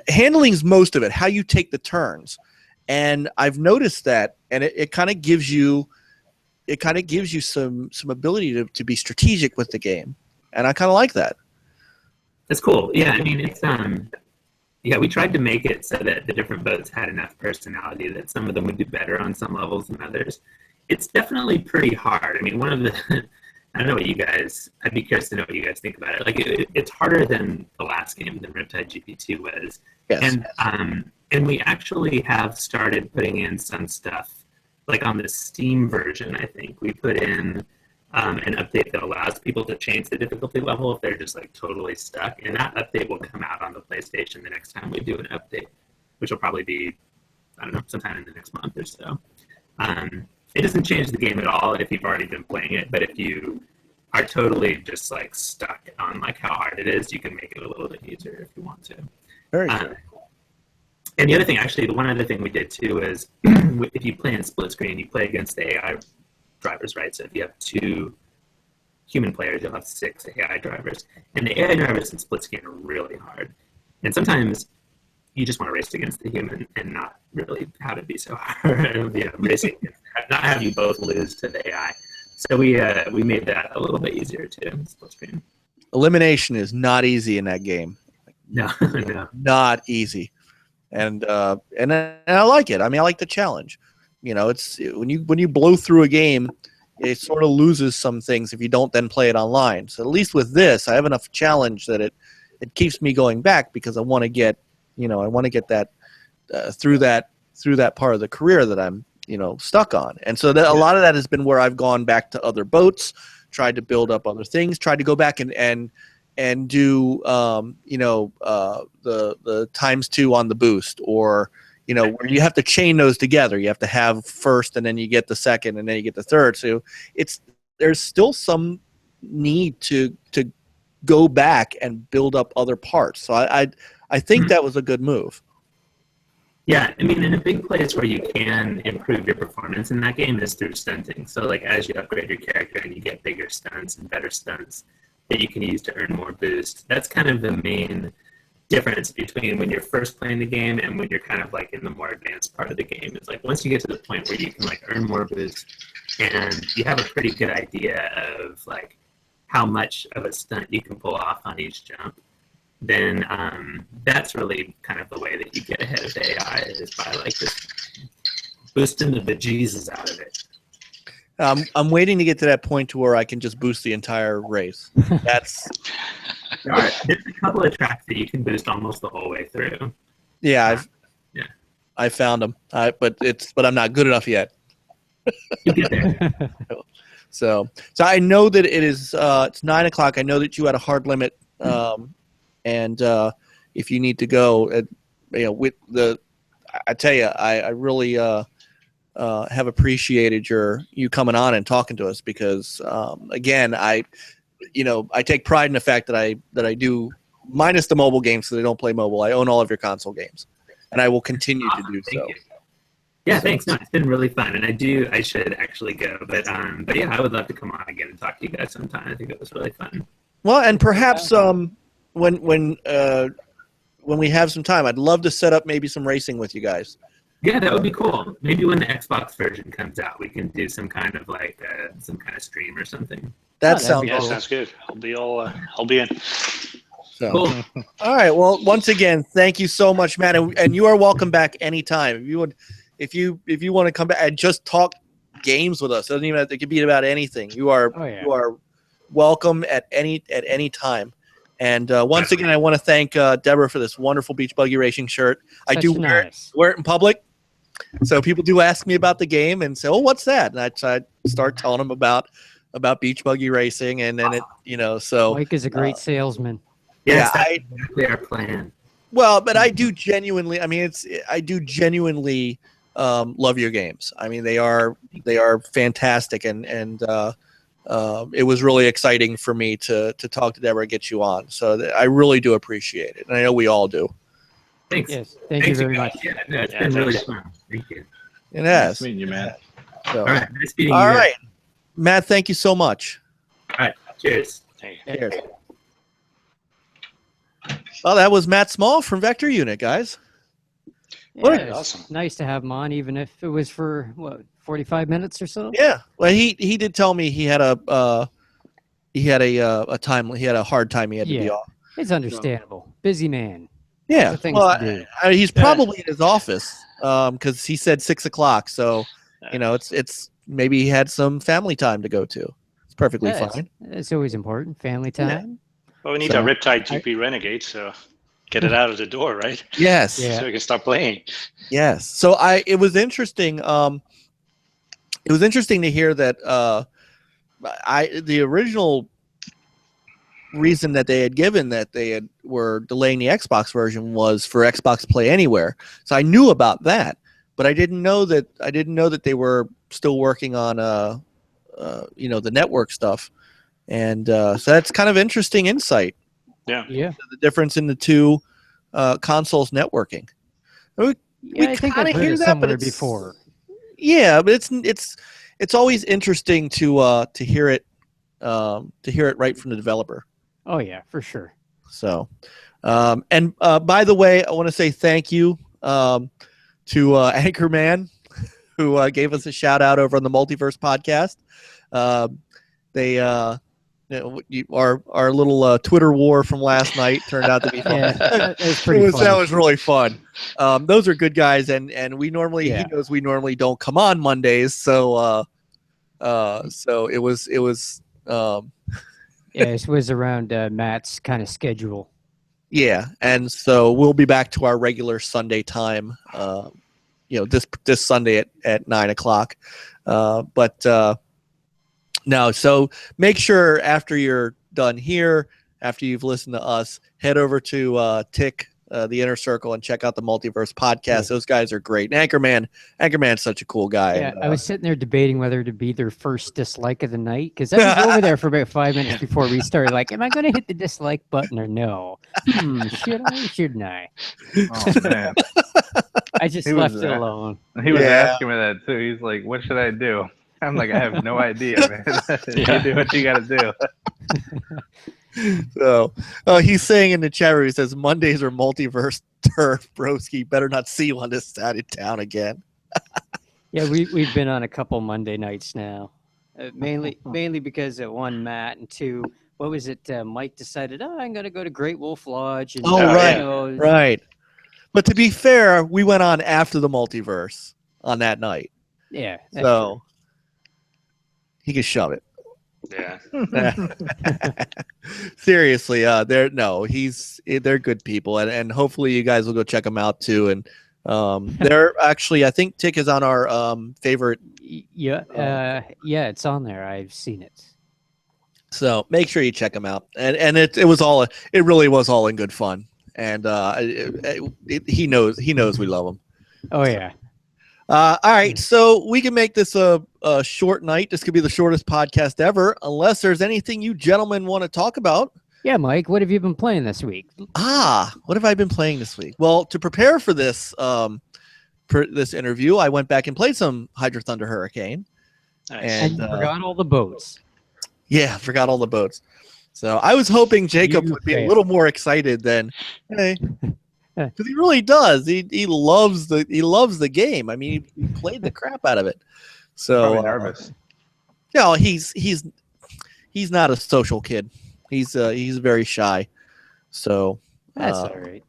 handling's most of it, how you take the turns. And I've noticed that, and it kind of gives you some ability to be strategic with the game. And I kind of like that. That's cool. Yeah, I mean, it's we tried to make it so that the different boats had enough personality that some of them would do better on some levels than others. It's definitely pretty hard. I mean, one of the I don't know what you guys, I'd be curious to know what you guys think about it. Like, it's harder than the last game, than Riptide GP2 was. Yes. And we actually have started putting in some stuff, like on the Steam version, I think. We put in an update that allows people to change the difficulty level if they're just, like, totally stuck. And that update will come out on the PlayStation the next time we do an update, which will probably be, I don't know, sometime in the next month or so. It doesn't change the game at all if you've already been playing it, but if you are totally just, like, stuck on, like, how hard it is, you can make it a little bit easier if you want to. Very good. And the other thing, actually, the one other thing we did too is if you play in split screen, you play against the AI drivers, right? So if you have 2 human players, you'll have 6 AI drivers. And the AI drivers in split screen are really hard. And sometimes you just want to race against the human and not really have it be so hard. Racing, not have you both lose to the AI. So we made that a little bit easier too in split screen. Elimination is not easy in that game. No. Not easy. And I like it. I mean, I like the challenge. It's when you blow through a game, it sort of loses some things if you don't then play it online. So at least with this, I have enough challenge that it keeps me going back, because I want to get that through that part of the career that I'm stuck on. And so a lot of that has been where I've gone back to other boats, tried to build up other things, tried to go back and do the ×2 on the boost, or where you have to chain those together. You have to have first, and then you get the second, and then you get the third. So there's still some need to go back and build up other parts. So I think that was a good move. Yeah, I mean, in a big place where you can improve your performance in that game is through stunting. So, like, as you upgrade your character and you get bigger stunts and better stunts that you can use to earn more boost, that's kind of the main difference between when you're first playing the game and when you're kind of, like, in the more advanced part of the game. It's like, once you get to the point where you can, like, earn more boost and you have a pretty good idea of, like, how much of a stunt you can pull off on each jump, then that's really kind of the way that you get ahead of the AI, is by like just boosting the bejesus out of it. I'm waiting to get to that point to where I can just boost the entire race. That's there's a couple of tracks that you can boost almost the whole way through. Yeah, I found them, but I'm not good enough yet. You get there. So I know that it's 9 o'clock. I know that you had a hard limit. And if you need to go, with I tell you, I really have appreciated you coming on and talking to us, because again, I take pride in the fact that I do, minus the mobile games, so they don't play mobile. I own all of your console games, and I will continue to do so. Yeah, thanks. No, it's been really fun, and I should actually go, but yeah, I would love to come on again and talk to you guys sometime. I think it was really fun. Well, and perhaps when we have some time, I'd love to set up maybe some racing with you guys. Yeah, that would be cool. Maybe when the Xbox version comes out, we can do some kind of some kind of stream or something. That sounds cool. cool. Sounds good. I'll be in. So. Cool. All right. Well, once again, thank you so much, Matt, and you are welcome back anytime. If you want to come back and just talk games with us, it could be about anything. You are welcome at any time. And once again, I want to thank Deborah for this wonderful Beach Buggy Racing shirt. I do wear it in public, so people do ask me about the game and say, "Oh, what's that?" And I start telling them about Beach Buggy Racing, and then so Mike is a great salesman. Yeah, that's exactly our plan. Well, but I do genuinely. I mean, I do genuinely love your games. I mean, they are fantastic, and it was really exciting for me to talk to Deborah and get you on. So I really do appreciate it, and I know we all do. Thanks. Yes, thank you very much. Yeah, no, it's been really fun. Thank you. It has. Nice meeting you, man. So, all right, nice meeting you. All right, Matt. Thank you so much. All right, cheers. Cheers. Well, that was Matt Small from Vector Unit, guys. Yeah, awesome. Nice to have him on, even if it was for 45 minutes or so. Yeah. Well, he did tell me he had a hard time he had to be off. It's understandable. Busy man. Yeah. Well, to do. He's probably in his office because he said 6 o'clock. So it's maybe he had some family time to go to. It's perfectly fine. It's always important. Family time. Yeah. Well, we need a Riptide GP Renegade, so get it out of the door, right? Yes. Yeah. So we can start playing. Yes. So it was interesting. It was interesting to hear that the original reason that they had given that were delaying the Xbox version was for Xbox Play Anywhere. So I knew about that, but I didn't know that they were still working on the network stuff. And so that's kind of interesting insight. Yeah. The difference in the two consoles networking. We I think I've heard it somewhere before. Yeah, but it's always interesting to hear it right from the developer. Oh yeah, for sure. So, and by the way, I want to say thank you to Anchorman, who gave us a shout out over on the Multiverse podcast. They our little Twitter war from last night turned out to be fun. Yeah, that was pretty fun. That was really fun. Those are good guys, and we normally he knows we normally don't come on Mondays, so it was it was around Matt's kind of schedule. Yeah, and so we'll be back to our regular Sunday time. This Sunday at 9 o'clock. No, so make sure after you're done here, after you've listened to us, head over to Tick the Inner Circle and check out the Multiverse podcast. Those guys are great. And Anchorman's such a cool guy. Yeah, And, I was sitting there debating whether to be their first dislike of the night because I was over there for about 5 minutes before we started. Like, am I going to hit the dislike button or no? Should I? Shouldn't I? Oh man, I just He left was, it alone. he was Yeah. asking me that too. He's like, "What should I do?" I'm like, "I have no idea, man. You do what you got to do." So he's saying in the chat room, he says Mondays are Multiverse turf, broski. Better not see you on this side of town again. Yeah, we've been on a couple Monday nights now, mainly because one, Matt, and two, what was it? Mike decided, I'm going to go to Great Wolf Lodge. And, Right, right. But to be fair, we went on after the Multiverse on that night, Yeah. so he can shove it. Yeah. Seriously, they're good people, and hopefully you guys will go check them out too. And they're actually, I think Tick is on our favorite. Yeah, it's on there. I've seen it. So make sure you check them out. And it really was all in good fun. And he knows we love him. Oh yeah. All right, so we can make this a short night. This could be the shortest podcast ever, unless there's anything you gentlemen want to talk about. Yeah, Mike, what have you been playing this week? What have I been playing this week? Well, to prepare for this this interview, I went back and played some HydroThunder Hurricane. Nice. And you forgot all the boats. Yeah, forgot all the boats. So I was hoping Jacob You would be a failed. little more excited than, hey, because he really does. He loves the game. I mean, he played the crap out of it. So Probably nervous. No, he's not a social kid. He's very shy. So That's all right.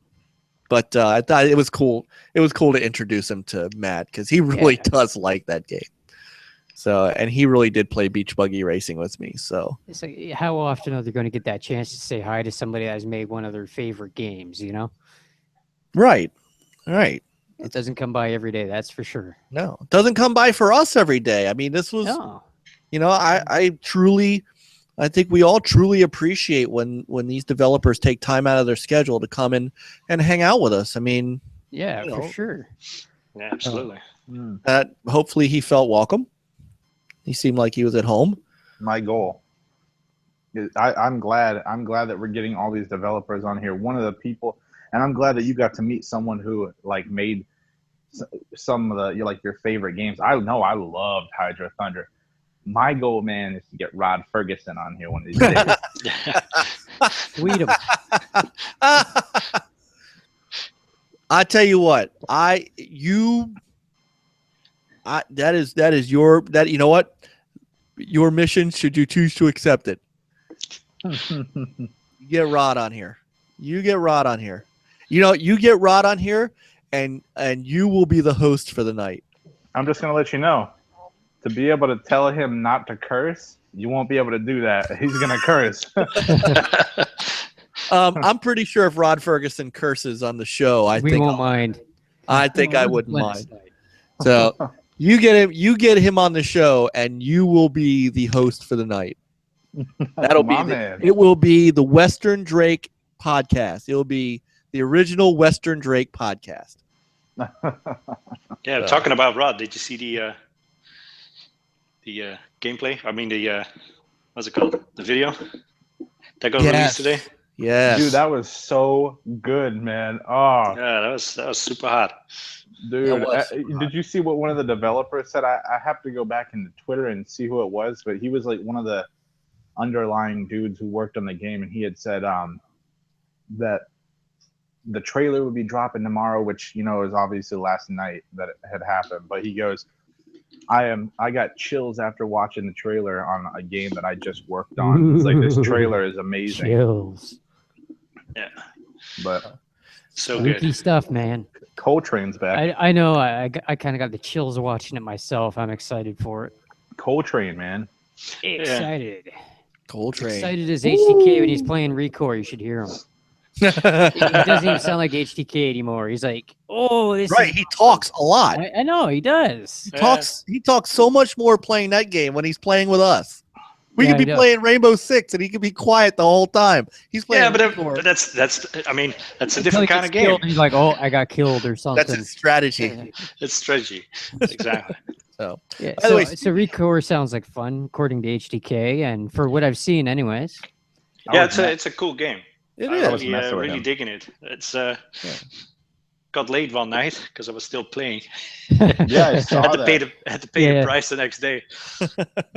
But I thought it was cool. It was cool to introduce him to Matt because he really does like that game. So, and he really did play beach buggy racing with me. So, It's like, how often are they going to get that chance to say hi to somebody that has made one of their favorite games? You know, right. it doesn't come by every day. That's for sure. No, it doesn't come by for us every day. I mean, this was, No. I think we all truly appreciate when these developers take time out of their schedule to come in and hang out with us. I mean, Yeah, for sure. Yeah, absolutely. Hopefully he felt welcome. He seemed like he was at home. My goal. I'm glad that we're getting all these developers on here. One of the people, and I'm glad that you got to meet someone who like made some of the your favorite games. I know I loved HydroThunder. My goal, man, is to get Rod Ferguson on here one of these days. Tweet 'em. I tell you what, that is your you know what, your mission should you choose to accept it. Get Rod on here. You get Rod on here. You get Rod on here, and you will be the host for the night. I'm just gonna let you know. To be able to tell him not to curse, you won't be able to do that. He's gonna curse. I'm pretty sure if Rod Ferguson curses on the show, We won't mind. I think I wouldn't Let mind. us know. So you get him on the show, and you will be the host for the night. That'll be man. it. Will be the Western Drake podcast. It will be the original Western Drake podcast. Yeah, talking about Rod, did you see the gameplay? I mean, what's it called? The video that got released today. Yeah, Dude, that was so good, man. Oh, Yeah, that was super hot. dude. was Did you see what one of the developers said? I have to go back into Twitter and see who it was, but he was like one of the underlying dudes who worked on the game, and he had said that the trailer would be dropping tomorrow, which is obviously last night that it had happened. But he goes, I got chills after watching the trailer on a game that I just worked on. It's like, this trailer is amazing. Chills. Yeah, But so Spooky good. stuff, man. Coltrane's back. I know. I kind of got the chills watching it myself. I'm excited for it. Coltrane, man. Excited. Coltrane. Excited as HTK when he's playing Recore. You should hear him. He doesn't even sound like HTK anymore. He's like, oh, this Right, is he talks a lot. I know he does. He talks so much more playing that game when he's playing with us. We Yeah, could be I know. playing Rainbow Six, and he could be quiet the whole time. He's playing. Yeah, but Record. that's I mean that's a Until different he kind of gets game. killed, and he's like, "Oh, I got killed" or something. That's his strategy. It's strategy. Exactly. So, Yeah. By the way, So Recore sounds like fun, according to HDK, and for what I've seen, anyways. Yeah, it's a cool game. It I is. really, with really him. digging it. It's got late one night because I was still playing. Yeah, I saw Had to pay that. the price the next day.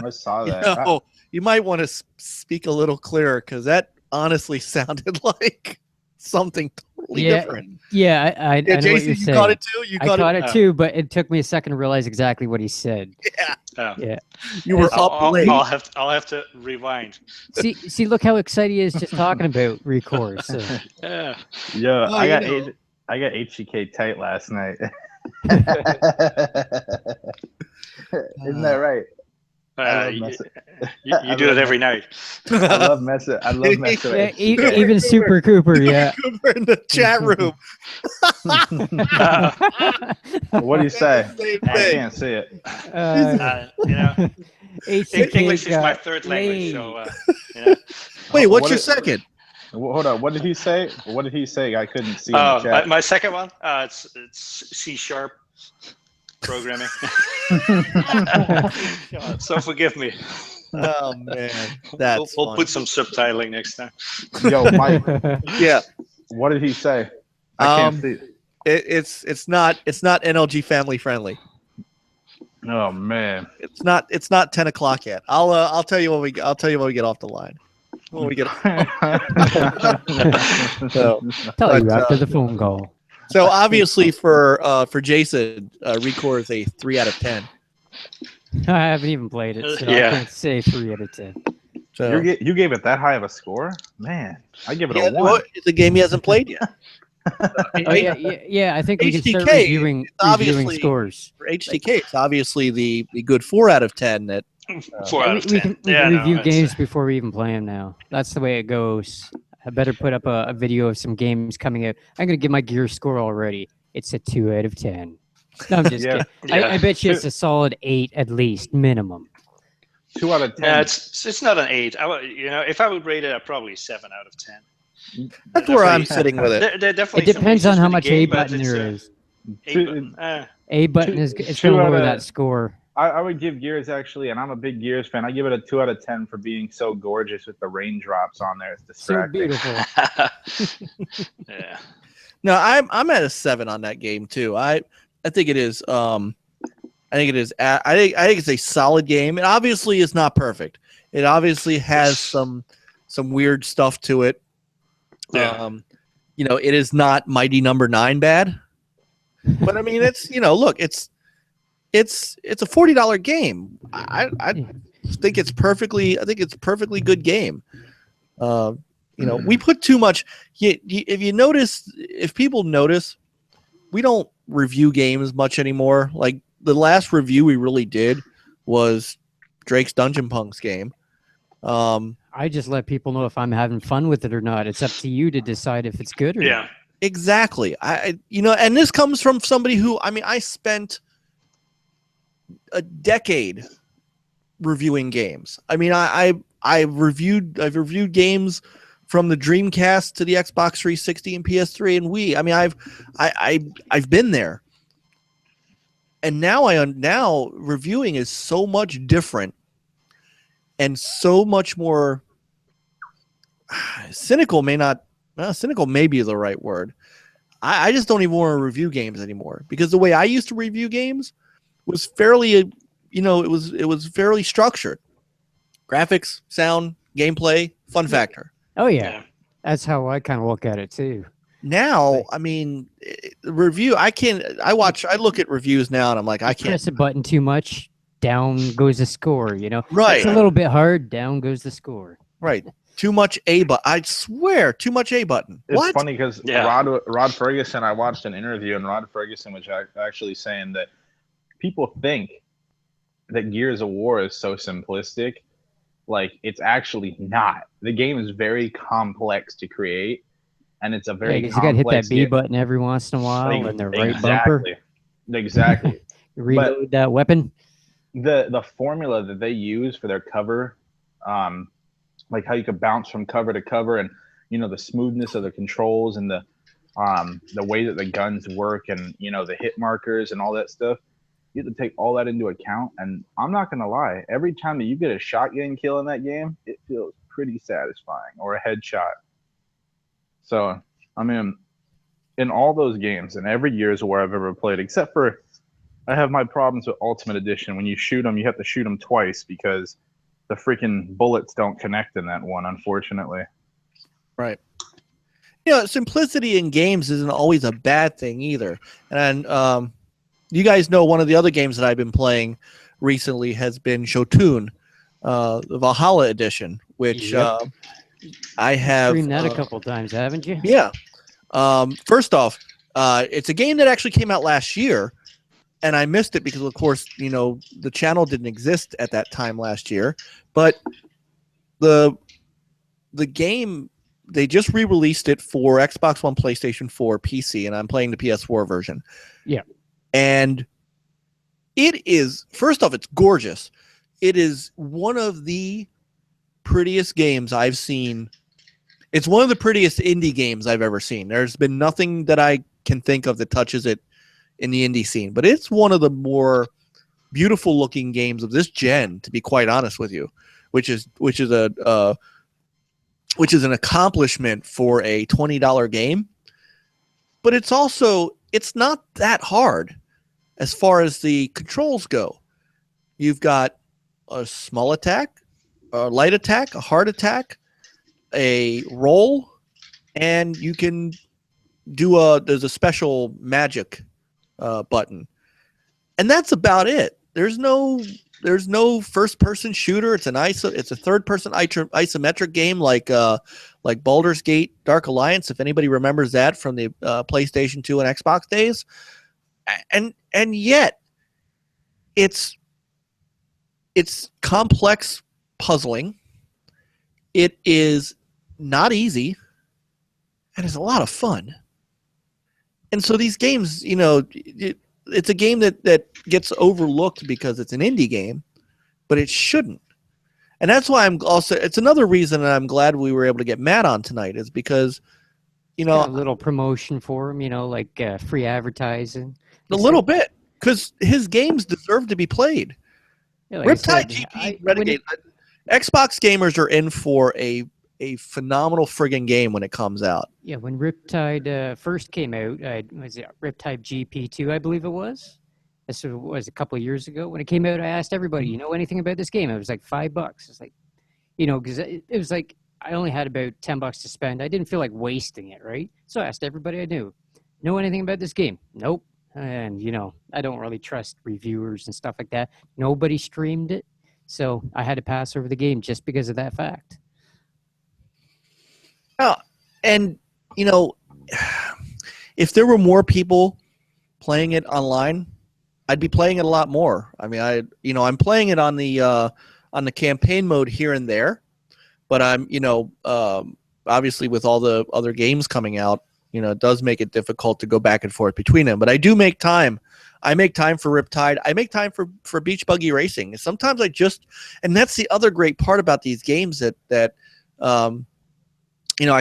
I saw You that. know, you might want to speak a little clearer because that honestly sounded like something totally different. Yeah, I know what Jason, you're you saying. caught it too. You I caught caught it. it too, but it took me a second to realize exactly what he said. Oh. Yeah. You were up late. I'll have to rewind. See, look how excited he is just talking about Recore. So. Yeah. Yeah, Oh, I got you know. I got HGK tight last night. Isn't that right? I love You, messing. you do it every night. I love messing. I love messing. Yeah, with HGK. even Super Cooper, yeah. Cooper in the chat room. What do you say? Same I thing. can't see it. HDK English is my got third language, laid. so Wait, what's What your is- second? Hold on. What did he say? What did he say? I couldn't see in the chat. my second one, it's C# programming. So forgive me. Oh man, that's We'll funny. put some subtitling next time. Yo, Mike, Yeah, what did he say? I can't Um, see. it's not NLG family friendly. Oh man. It's not 10 o'clock yet. I'll tell you when we get off the line. When we get so Tell you But, after the phone call. so obviously for Jason, Recore is a 3 out of 10. I haven't even played it, so Yeah. I can't say 3 out of 10. So You gave it that high of a score? Man, I give it yeah, a 1. well, it's a game he hasn't played yet. Oh yeah. I think we can start HDK, reviewing it's obviously- scores. For HDK, it's obviously the good 4 out of 10 that 4 out of 10. We can Yeah, no, review it's, games before we even play them now. That's the way it goes. I better put up a video of some games coming out. I'm going to give my gear score already. It's a 2 out of 10. No, I'm just Yeah. kidding. Yeah. I bet you it's a solid 8 at least, minimum. 2 out of 10. Yeah, it's not an 8. If I would rate it, probably 7 out of 10. that's where I'm sitting with it. There definitely It some depends on issues how with the much game, A but button it's, there is. A Two- button, A button is two it's going to out lower of- that score. I would give Gears actually, and I'm a big Gears fan. I give it a 2 out of 10 for being so gorgeous with the raindrops on there. It's So distracting. beautiful. yeah. No, I'm at a 7 on that game too. I think it is. I think it is. I think it's a solid game. It obviously is not perfect. It obviously has some weird stuff to it. Yeah. It is not Mighty Number 9 bad, but I mean, it's look, it's a $40 game. I think it's perfectly. I think it's a perfectly good game. We put too much. If people notice, we don't review games much anymore. Like the last review we really did was Drake's Dungeon Punks game. I just let people know if I'm having fun with it or not. It's up to you to decide if it's good or not. Yeah. Exactly. And this comes from somebody who, I spent a decade reviewing games. I've reviewed games from the Dreamcast to the Xbox 360 and PS3 and Wii. I've been there. And now reviewing is so much different and so much more cynical. Cynical may be the right word. I just don't even want to review games anymore because the way I used to review games was fairly, it was fairly structured. Graphics, sound, gameplay, fun factor. Oh yeah. That's how I kind of look at it too. Now, review. I look at reviews now and I'm like, I can't Press a button too much, down goes the score. Right. It's a little bit hard, down goes the score. Right. Too much A button. I swear, too much A button. It's What? funny because Yeah. Rod Ferguson, I watched an interview, and Rod Ferguson was actually saying that people think that Gears of War is so simplistic. Like, it's actually not. The game is very complex to create, and it's a very You got to hit complex that B game. button every once in a while Like, and the right bumper. Exactly. Reload that weapon. The formula that they use for their cover like how you could bounce from cover to cover, and the smoothness of the controls, and the way that the guns work, and the hit markers and all that stuff. You have to take all that into account, and I'm not gonna lie, every time that you get a shotgun kill in that game, it feels pretty satisfying, or a headshot. So I mean, in all those games, and every Gears of War I've ever played, except for I have my problems with Ultimate Edition. When you shoot them, you have to shoot them twice because the freaking bullets don't connect in that one, unfortunately. Right. Simplicity in games isn't always a bad thing either. And you guys know one of the other games that I've been playing recently has been Jotun, the Valhalla edition, which I have streamed that a couple times, haven't you? Yeah. First off, it's a game that actually came out last year, and I missed it because, of course, the channel didn't exist at that time last year. But the game, they just re-released it for Xbox One, PlayStation 4, PC, and I'm playing the PS4 version. Yeah. And it is, first off, it's gorgeous. It is one of the prettiest games I've seen. It's one of the prettiest indie games I've ever seen. There's been nothing that I can think of that touches it in the indie scene, but it's one of the more beautiful looking games of this gen, to be quite honest with you, which is an accomplishment for a $20 game. But it's not that hard as far as the controls go. You've got a small attack, a light attack, a hard attack, a roll, and you can do there's a special magic button, and that's about it. There's no first person shooter. It's a third person isometric game like Baldur's Gate Dark Alliance, if anybody remembers that from the PlayStation 2 and Xbox days. And yet it's complex puzzling. It is not easy, and it's a lot of fun. And so these games, it's a game that gets overlooked because it's an indie game, but it shouldn't. And that's why it's another reason that I'm glad we were able to get Matt on tonight, is because, a little promotion for him, like free advertising. A little bit, because his games deserve to be played. Yeah, like Riptide GP Renegade. Xbox gamers are in for a phenomenal friggin' game when it comes out. Yeah, when Riptide first came out, was it Riptide GP2, I believe it was? This was a couple of years ago. When it came out, I asked everybody, you know anything about this game? It was like $5. It's like, because it was like I only had about $10 to spend. I didn't feel like wasting it, right? So I asked everybody I knew, know anything about this game? Nope. And, I don't really trust reviewers and stuff like that. Nobody streamed it. So I had to pass over the game just because of that fact. Oh, and, if there were more people playing it online, I'd be playing it a lot more. I mean, I'm playing it on the campaign mode here and there, but I'm, obviously with all the other games coming out, it does make it difficult to go back and forth between them. But I do make time. I make time for Riptide. I make time for Beach Buggy Racing. Sometimes and that's the other great part about these games that I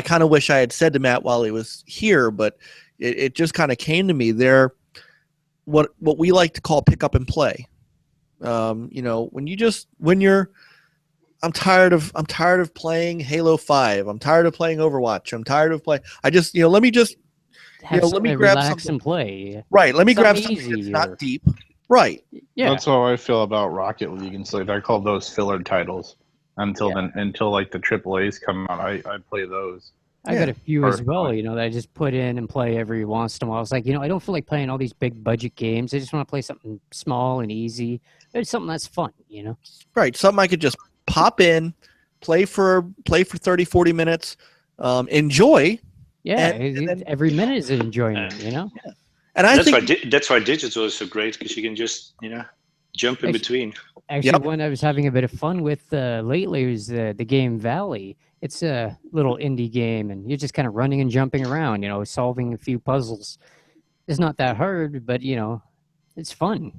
kind of wish I had said to Matt while he was here, but it just kind of came to me. They're what we like to call pick up and play. I'm tired of playing Halo 5. I'm tired of playing Overwatch. I'm tired of playing. I just, let me just, let me grab something and play. Right. Let me grab something easy, that's not deep. Right. Yeah. That's how I feel about Rocket League and stuff. I call those filler titles until like the AAAs come out. I play those. I got a few as well, that I just put in and play every once in a while. It's like, I don't feel like playing all these big budget games. I just want to play something small and easy. It's something that's fun, Right. Something I could just pop in, play for 30, 40 minutes, enjoy. Yeah, and then, every minute is an enjoyment, Yeah. And that's why digital is so great, because you can just, jump in between. Actually, one I was having a bit of fun with lately was the game Valley. It's a little indie game, and you're just kind of running and jumping around, solving a few puzzles. It's not that hard, but, it's fun.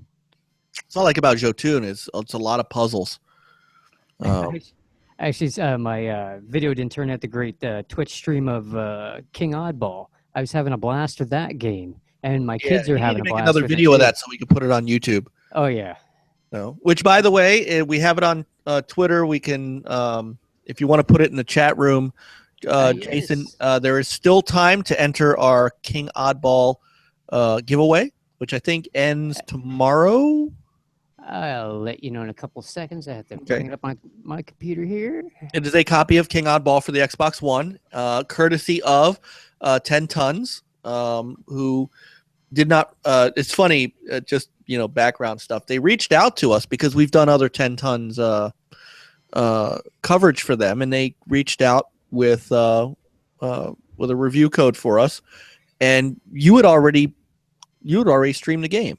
What I like about Jotun is it's a lot of puzzles. Actually, my video didn't turn out the great Twitch stream of King Oddball. I was having a blast with that game, and my kids are you need having to a make blast another with video it of too. that so we can put it on YouTube. Oh yeah. So, which, by the way, we have it on Twitter. We can, if you want to put it in the chat room, Jason, Yes. there is still time to enter our King Oddball giveaway, which I think ends tomorrow. I'll let you know in a couple of seconds. I have to Okay. bring it up on my computer here. It is a copy of King Oddball for the Xbox One, courtesy of 10 Tons, who did not. It's funny, just background stuff. They reached out to us because we've done other 10 Tons coverage for them, and they reached out with a review code for us. And you had already streamed the game.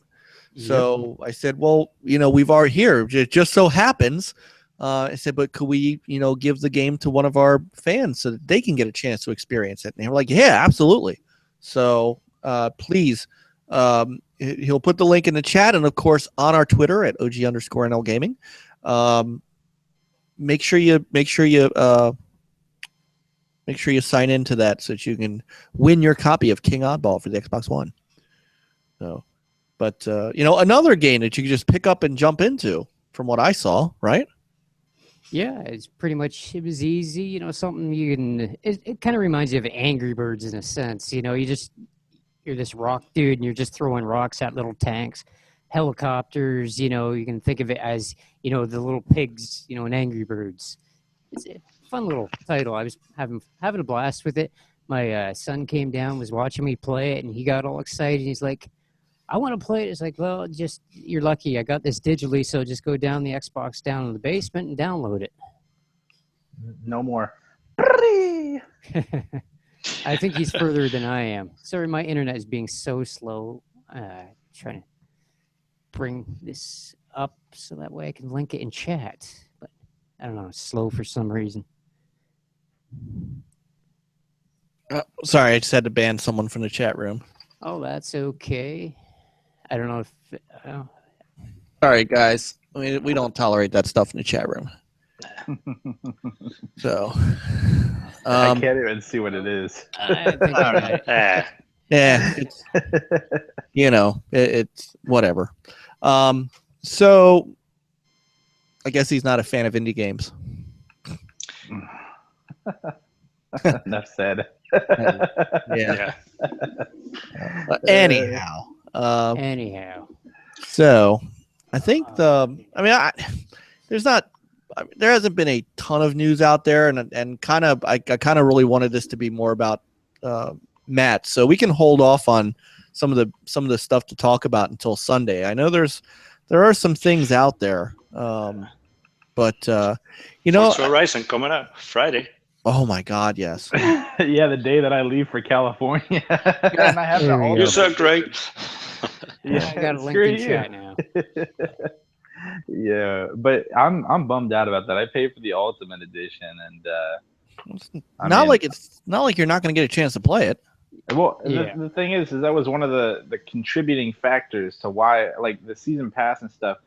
So I said, well, we've already here. It just so happens. I said, but could we, give the game to one of our fans so that they can get a chance to experience it? And they were like, yeah, absolutely. So please, he'll put the link in the chat, and of course on our Twitter at OG_NL Gaming. Make sure you sign into that so that you can win your copy of King Oddball for the Xbox One. So. But, another game that you can just pick up and jump into from what I saw, right? Yeah, it was easy, something you can, it kind of reminds you of Angry Birds in a sense, you're this rock dude and you're just throwing rocks at little tanks, helicopters, you can think of it as, the little pigs, in Angry Birds. It's a fun little title. I was having a blast with it. My son came down, was watching me play it, and he got all excited. He's like, I want to play it. It's like, well, just you're lucky. I got this digitally, so just go down the Xbox down in the basement and download it. No more. I think he's further than I am. Sorry, my internet is being so slow. Trying to bring this up so that way I can link it in chat. But I don't know, it's slow for some reason. Sorry, I just had to ban someone from the chat room. Oh, that's okay. I don't know if... All right, guys. We don't tolerate that stuff in the chat room. So... I can't even see what it is. I think yeah, it's, it's whatever. So I guess he's not a fan of indie games. Enough said. Yeah. Anyhow. So I think there hasn't been a ton of news out there, and I kind of really wanted this to be more about Matt, so we can hold off on some of the stuff to talk about until Sunday. I know there are some things out there, but Forza Horizon coming up Friday. Oh my God, yes. Yeah, the day that I leave for California, and I have the There we go. You're so great. I got a link in chat now. Yeah, but I'm bummed out about that. I paid for the Ultimate Edition, and it's not like you're not going to get a chance to play it. Well, Yeah. the thing is that was one of the contributing factors to why, like, the season pass and stuff,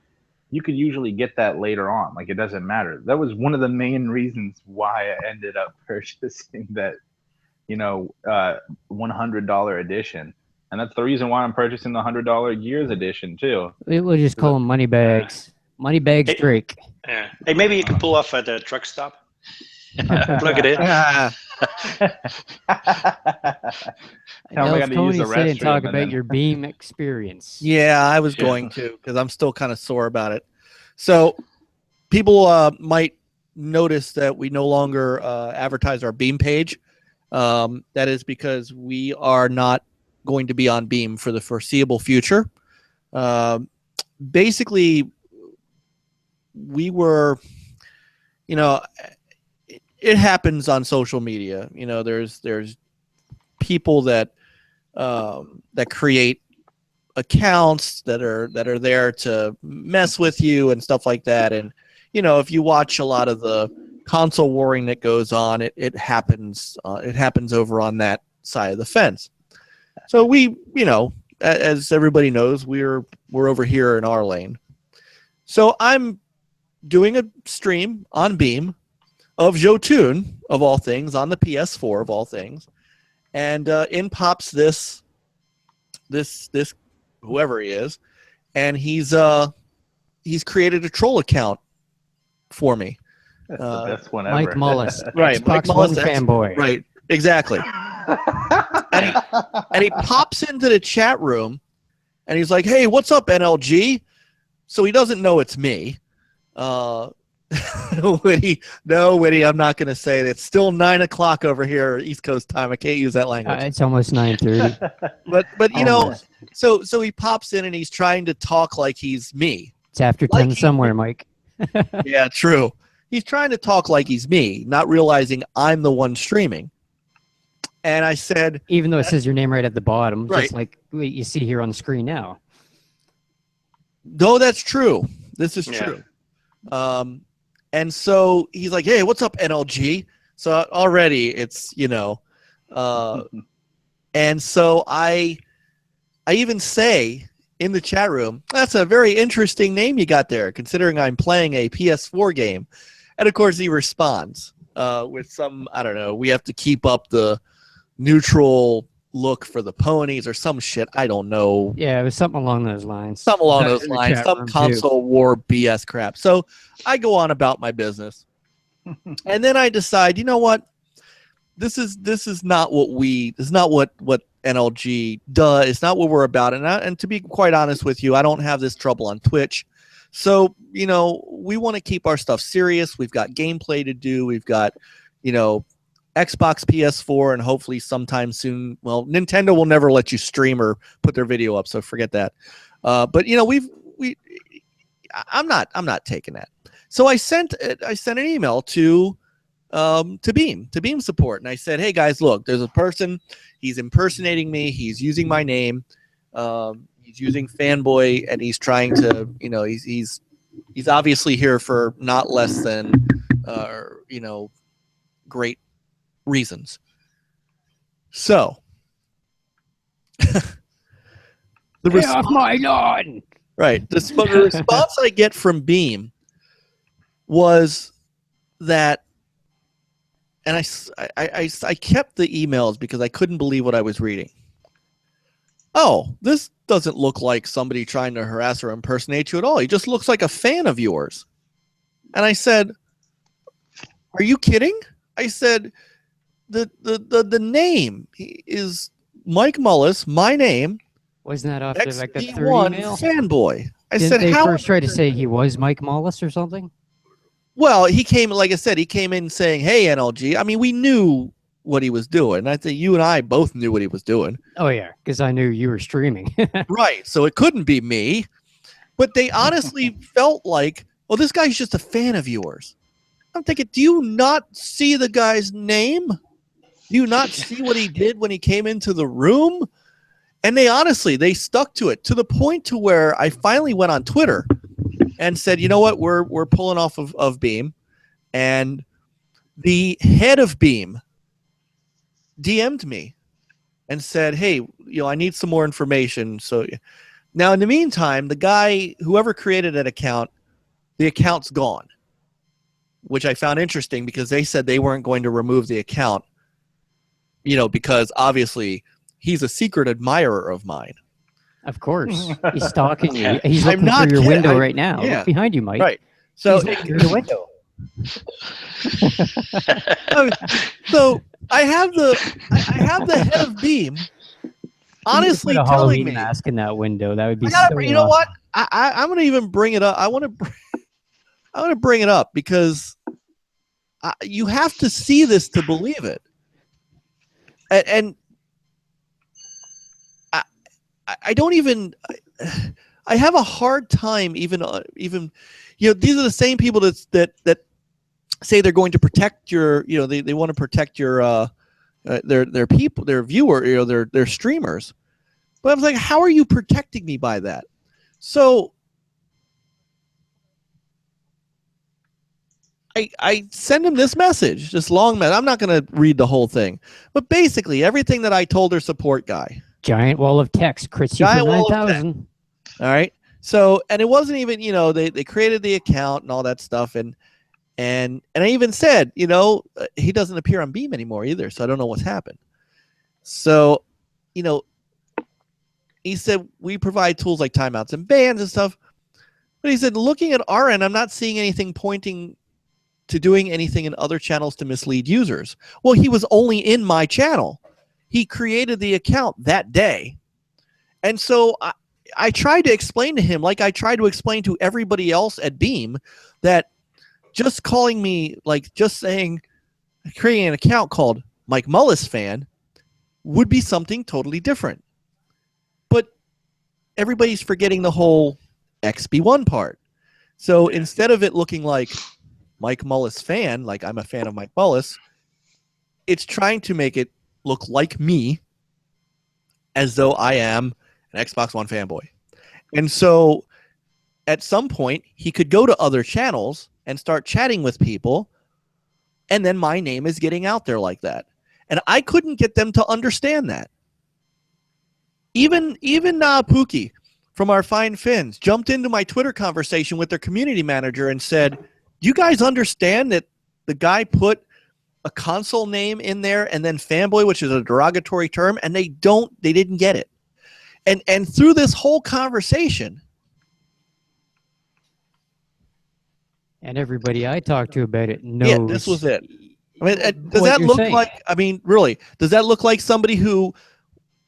you could usually get that later on. Like, it doesn't matter. That was one of the main reasons why I ended up purchasing that, $100 edition. And that's the reason why I'm purchasing the $100 Gears edition too. We'll just call them money bags. Money bags, Drake. Yeah. Hey, maybe you can pull off at the truck stop. Plug it in. Tell me I gotta use Tony the said and restroom talk and about then- your Beam experience. Yeah, I was going to, because I'm still kind of sore about it. So people might notice that we no longer advertise our Beam page. That is because we are not going to be on Beam for the foreseeable future. Basically, we were, it happens on social media. There's people that create accounts that are there to mess with you and stuff like that. And if you watch a lot of the console warring that goes on, it happens over on that side of the fence. So we, as everybody knows, we're over here in our lane. So I'm doing a stream on Beam of Jotun, of all things, on the PS4 of all things, and in pops this whoever he is, and he's created a troll account for me. That's the best one ever. Mike Mullis, Right, Mike Xbox One Mullis, fanboy. Right, exactly. and he pops into the chat room, and he's like, "Hey, what's up, NLG?" So he doesn't know it's me. Witty, I'm not going to say it. It's still 9 o'clock over here, East Coast time. I can't use that language. It's almost 9:30. But you know, so he pops in and he's trying to talk like he's me. It's after 10 somewhere, Mike. Yeah, true. He's trying to talk like he's me, not realizing I'm the one streaming. And I said, even though it says your name right at the bottom, Right. just like what you see here on the screen now. no, that's true. This is Yeah. true. And so he's like, "Hey, what's up, NLG?" So already it's, and so I even say in the chat room, "That's a very interesting name you got there, considering I'm playing a PS4 game." And of course he responds with some, I don't know, we have to keep up the neutral look for the ponies or some shit. I don't know. Yeah, it was something along those lines. Some along That's those in the lines, chat some room, too. console war BS crap. So I go on about my business. And then I decide, you know what? This is not what NLG does. It's not what we're about. And to be quite honest with you, I don't have this trouble on Twitch. So, we want to keep our stuff serious. We've got gameplay to do. We've got, Xbox, PS4, and hopefully sometime soon. Well, Nintendo will never let you stream or put their video up, so forget that. But I'm not taking that. So I sent an email to Beam support, and I said, "Hey guys, look, there's a person. He's impersonating me. He's using my name. He's using fanboy, and he's trying to, he's obviously here for not less than, great reasons." So Get off my lawn! right, the response I get from Beam was that, and I kept the emails because I couldn't believe what I was reading. "Oh, this doesn't look like somebody trying to harass or impersonate you at all. He just looks like a fan of yours." And I said, "Are you kidding?" I said, the name is Mike Mullis, my name, Wasn't that after like the third XP1 email? fanboy. I Didn't said, they "How?" first try to say he was Mike Mullis or something? Well, he came, like I said, he came in saying, "Hey, NLG." I mean, we knew what he was doing. I think you and I both knew what he was doing. Oh yeah, because I knew you were streaming. Right. So it couldn't be me. But they honestly felt like, "Well, this guy's just a fan of yours." I'm thinking, do you not see the guy's name? Do you not see what he did when he came into the room? And they stuck to it, to the point to where I finally went on Twitter and said, "You know what? We're pulling off of Beam." And the head of Beam DM'd me and said, "Hey, I need some more information." So now in the meantime, the guy, whoever created that account, the account's gone, which I found interesting because they said they weren't going to remove the account, because obviously he's a secret admirer of mine. Of course, he's stalking you. He's I'm looking not through your kidding. window right now. Yeah. Look behind you, Mike. Right. So He's looking through the window. so I have the head of Beam honestly Put a telling Halloween me, mask in that window. That would be. you know what? I'm going to even bring it up. I want to bring it up because you have to see this to believe it. And I don't even. I have a hard time even. These are the same people that say they're going to protect your. They want to protect your their people, their viewer, their streamers. But I was like, how are you protecting me by that? So I send him this message, this long message. I'm not going to read the whole thing, but basically everything that I told their support guy. Giant wall of text crits you Giant for wall of 9,000. All right. So, and it wasn't even, they created the account and all that stuff. And And I even said, you know, he doesn't appear on Beam anymore either, so I don't know what's happened. So, you know, he said we provide tools like timeouts and bans and stuff. But he said, looking at our end, I'm not seeing anything pointing to doing anything in other channels to mislead users. Well, he was only in my channel. He created the account that day. And so I tried to explain to him, like I tried to explain to everybody else at Beam, that just calling me, like just saying, creating an account called Mike Mullis Fan would be something totally different. But everybody's forgetting the whole XB1 part. So instead of it looking like Mike Mullis Fan, like I'm a fan of Mike Mullis, it's trying to make it look like me, as though I am an Xbox One fanboy. And so at some point, he could go to other channels and start chatting with people, and then my name is getting out there like that. And I couldn't get them to understand that. Even Pookie from our Fine Fins jumped into my Twitter conversation with their community manager and said, do you guys understand that the guy put a console name in there and then fanboy, which is a derogatory term, and they didn't get it. And through this whole conversation, and everybody I talked to about it knows. Yeah, this was it. I mean, does that look like, I mean, really, does that look like somebody who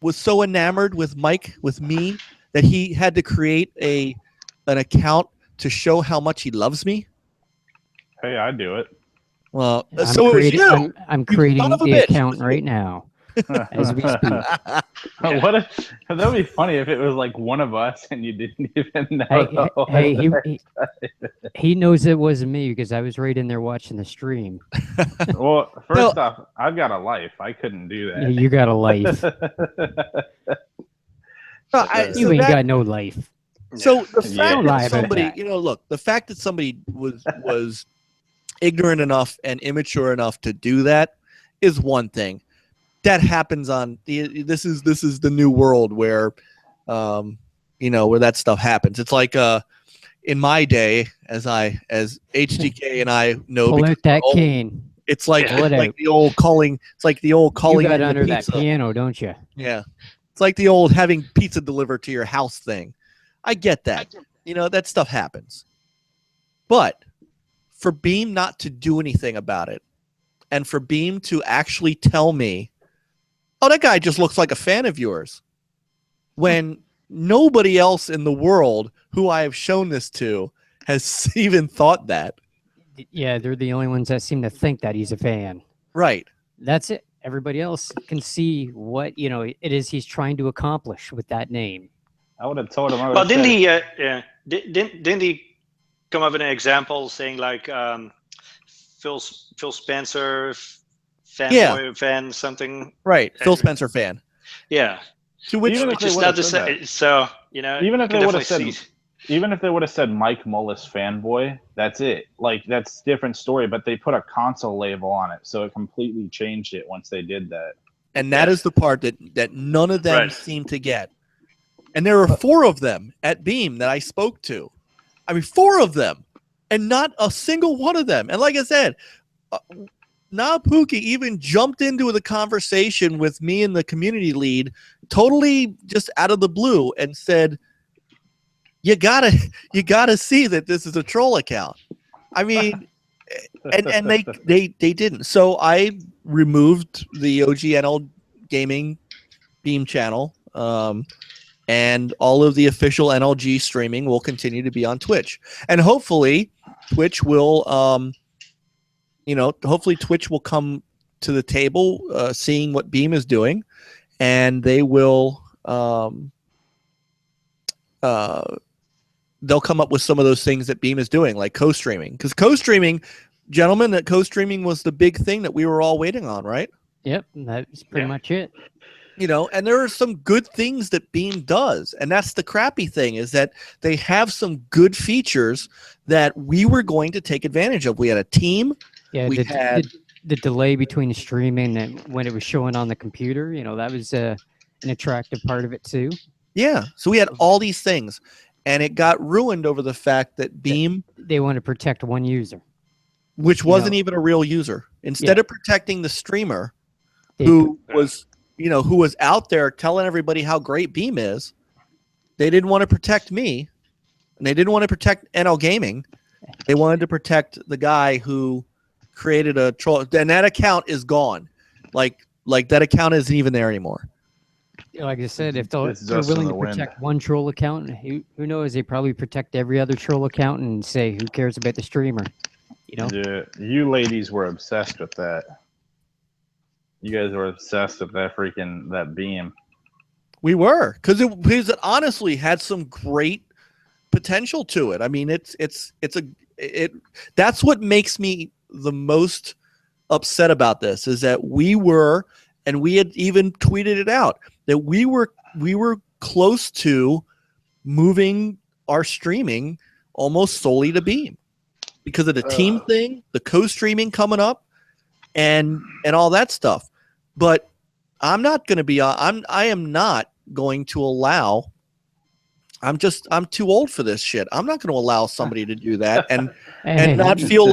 was so enamored with Mike, with me, that he had to create an account to show how much he loves me? Hey, I do it. Well, I'm so creating, it was you. I'm creating the account right now as we speak. What if, that'd be funny if it was like one of us and you didn't even know. He knows it wasn't me because I was right in there watching the stream. Well, first off, I've got a life. I couldn't do that. You got a life. You ain't got no life. So the fact that somebody, you know, look, the fact that somebody was ignorant enough and immature enough to do that is one thing. That happens on this is the new world where you know, where that stuff happens. It's like in my day, as HDK and I know, pull out that cane. It's like the old calling. It's like the old calling. You got under that piano, don't you? Yeah, it's like the old having pizza delivered to your house thing. I get that. You know, that stuff happens. But for Beam not to do anything about it, and for Beam to actually tell me, oh, that guy just looks like a fan of yours, when nobody else in the world who I have shown this to has even thought that. Yeah, they're the only ones that seem to think that he's a fan. Right. That's it. Everybody else can see what, you know, it is he's trying to accomplish with that name. I would have told him. Well, didn't he? Didn't he come up with an example saying like Phil Spencer fanboy fan something? Right, Phil Spencer fan. Yeah. To which is not the same. So you know, even if they would have said, even if they would have said Mike Mullis fanboy, that's it. Like that's a different story. But they put a console label on it, so it completely changed it once they did that. And that is the part that none of them seem to get. And there were 4 of them at Beam that I spoke to. I mean, 4 of them, and not a single one of them. And like I said, Pookie even jumped into the conversation with me and the community lead, totally just out of the blue, and said, "You gotta see that this is a troll account." I mean, and they didn't. So I removed the OGNL Gaming Beam channel. And all of the official NLG streaming will continue to be on Twitch. And hopefully Twitch will, you know, hopefully Twitch will come to the table seeing what Beam is doing. And they will, they'll come up with some of those things that Beam is doing, like co-streaming. Because co-streaming, gentlemen, that co-streaming was the big thing that we were all waiting on, right? Yep, that's pretty much it. You know, and there are some good things that Beam does. And that's the crappy thing, is that they have some good features that we were going to take advantage of. We had a team. Yeah, the delay between streaming and when it was showing on the computer, you know, that was an attractive part of it too. Yeah, so we had all these things. And it got ruined over the fact that Beam... They want to protect one user. which wasn't even a real user. Instead of protecting the streamer who was out there telling everybody how great Beam is, they didn't want to protect me, and they didn't want to protect NL Gaming. They wanted to protect the guy who created a troll, and that account is gone. Like that account isn't even there anymore. Like I said, if they're willing to protect one troll account, who knows? They probably protect every other troll account and say, "Who cares about the streamer?" You know? Yeah, you ladies were obsessed with that. You guys were obsessed with that Beam. We were, because it honestly had some great potential to it. I mean, that's what makes me the most upset about this, is that we were, and we had even tweeted it out, that we were close to moving our streaming almost solely to Beam because of the team thing, the co-streaming coming up, and all that stuff. But I am not going to allow. I'm too old for this shit. I'm not going to allow somebody to do that and not feel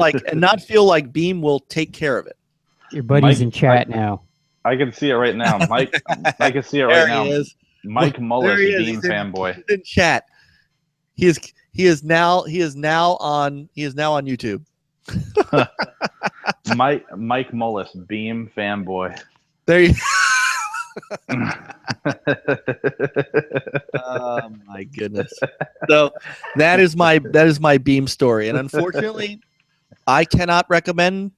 like Beam will take care of it. Your buddy's in chat now. I can see it right now, Mike. I can see it right now. He is. Mike Mullis, Beam fanboy. He's in chat. He is now on YouTube. Mike Mullis, Beam fanboy. There you. Oh my goodness! So that is my Beam story, and unfortunately, I can't recommend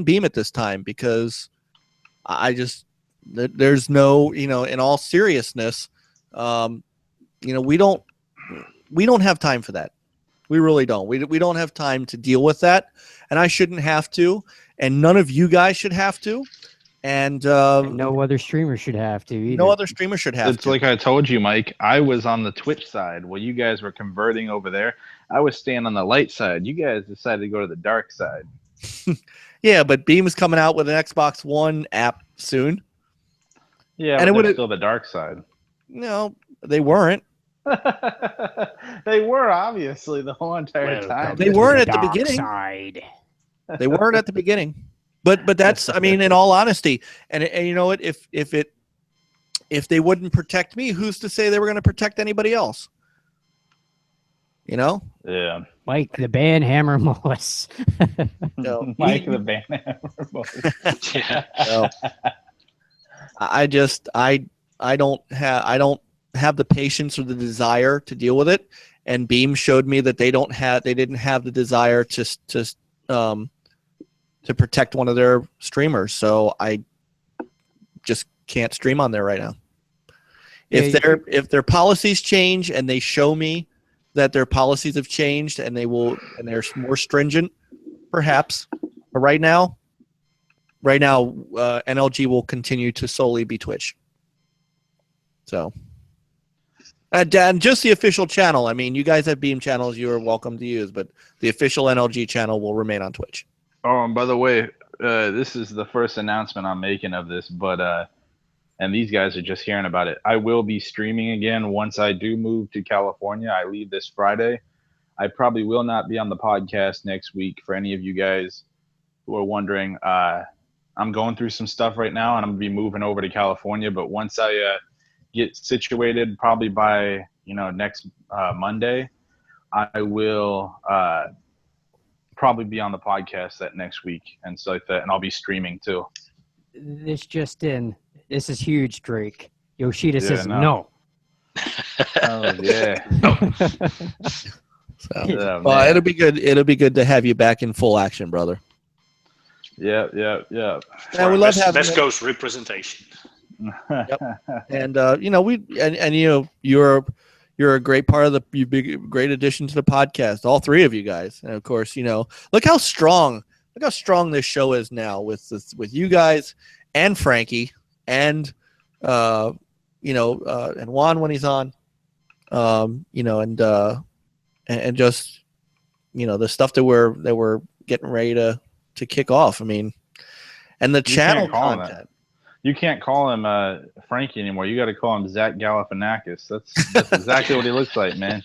Beam at this time because there's no, in all seriousness, we don't have time for that. We really don't. We don't have time to deal with that, and I shouldn't have to, and none of you guys should have to. And no other streamer should have to either. No other streamer should have to. It's like I told you, Mike. I was on the Twitch side while you guys were converting over there. I was staying on the light side. You guys decided to go to the dark side. Yeah, but Beam is coming out with an Xbox One app soon. Yeah, and it's still the dark side. No, they weren't. They were, obviously, the whole entire time. They weren't at the beginning. Side. They weren't at the beginning. But that's, I mean, in all honesty, and you know what? If they wouldn't protect me, who's to say they were going to protect anybody else? Yeah. Mike the Banhammer Mullis. No, Mike the Banhammer Mullis. Yeah. No. I don't have the patience or the desire to deal with it, and Beam showed me that they didn't have the desire to protect one of their streamers, so I just can't stream on there right now. If their policies change and they show me that their policies have changed and they're more stringent, perhaps. But right now, NLG will continue to solely be Twitch. So, and just the official channel. I mean, you guys have Beam channels you are welcome to use, but the official NLG channel will remain on Twitch. Oh, and by the way, this is the first announcement I'm making of this, but and these guys are just hearing about it. I will be streaming again once I do move to California. I leave this Friday. I probably will not be on the podcast next week for any of you guys who are wondering. I'm going through some stuff right now, and I'm going to be moving over to California. But once I get situated, probably by next Monday, I will probably be on the podcast that next week and stuff like that, and I'll be streaming too. This just in. This is huge, Drake. Yoshida says no. Oh yeah. So, well, it'll be good. It'll be good to have you back in full action, brother. Yeah. And we love having West Coast representation. Yep. And you're a great part of great addition to the podcast. All three of you guys, and of course, look how strong this show is now with you guys and Frankie and and Juan when he's on, and just the stuff that we're getting ready to kick off. I mean, and the channel content. You can't call him Frankie anymore. You got to call him Zach Galifianakis. That's exactly what he looks like, man.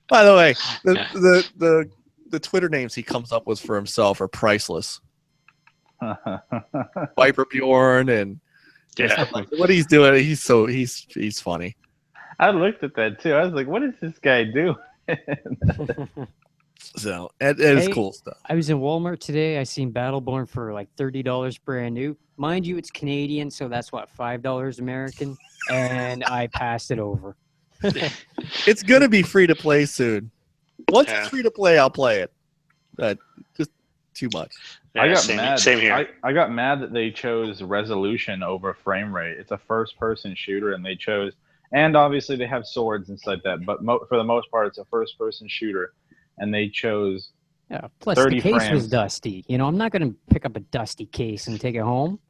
By the way, the Twitter names he comes up with for himself are priceless. Viper Bjorn and what he's doing. He's funny. I looked at that too. I was like, what does this guy do? So it is cool stuff. I was in Walmart today. I seen Battleborn for like $30 brand new. Mind you, it's Canadian, so that's what, $5 American, and I passed it over. It's gonna be free to play soon. Once it's free to play, I'll play it. Just too much. Yeah, I got mad. Same here. I got mad that they chose resolution over frame rate. It's a first-person shooter, and they chose, and obviously they have swords and stuff like that. But for the most part, it's a first-person shooter, and they chose. Yeah. Plus, 30 the case frames. was dusty. You know, I'm not going to pick up a dusty case and take it home.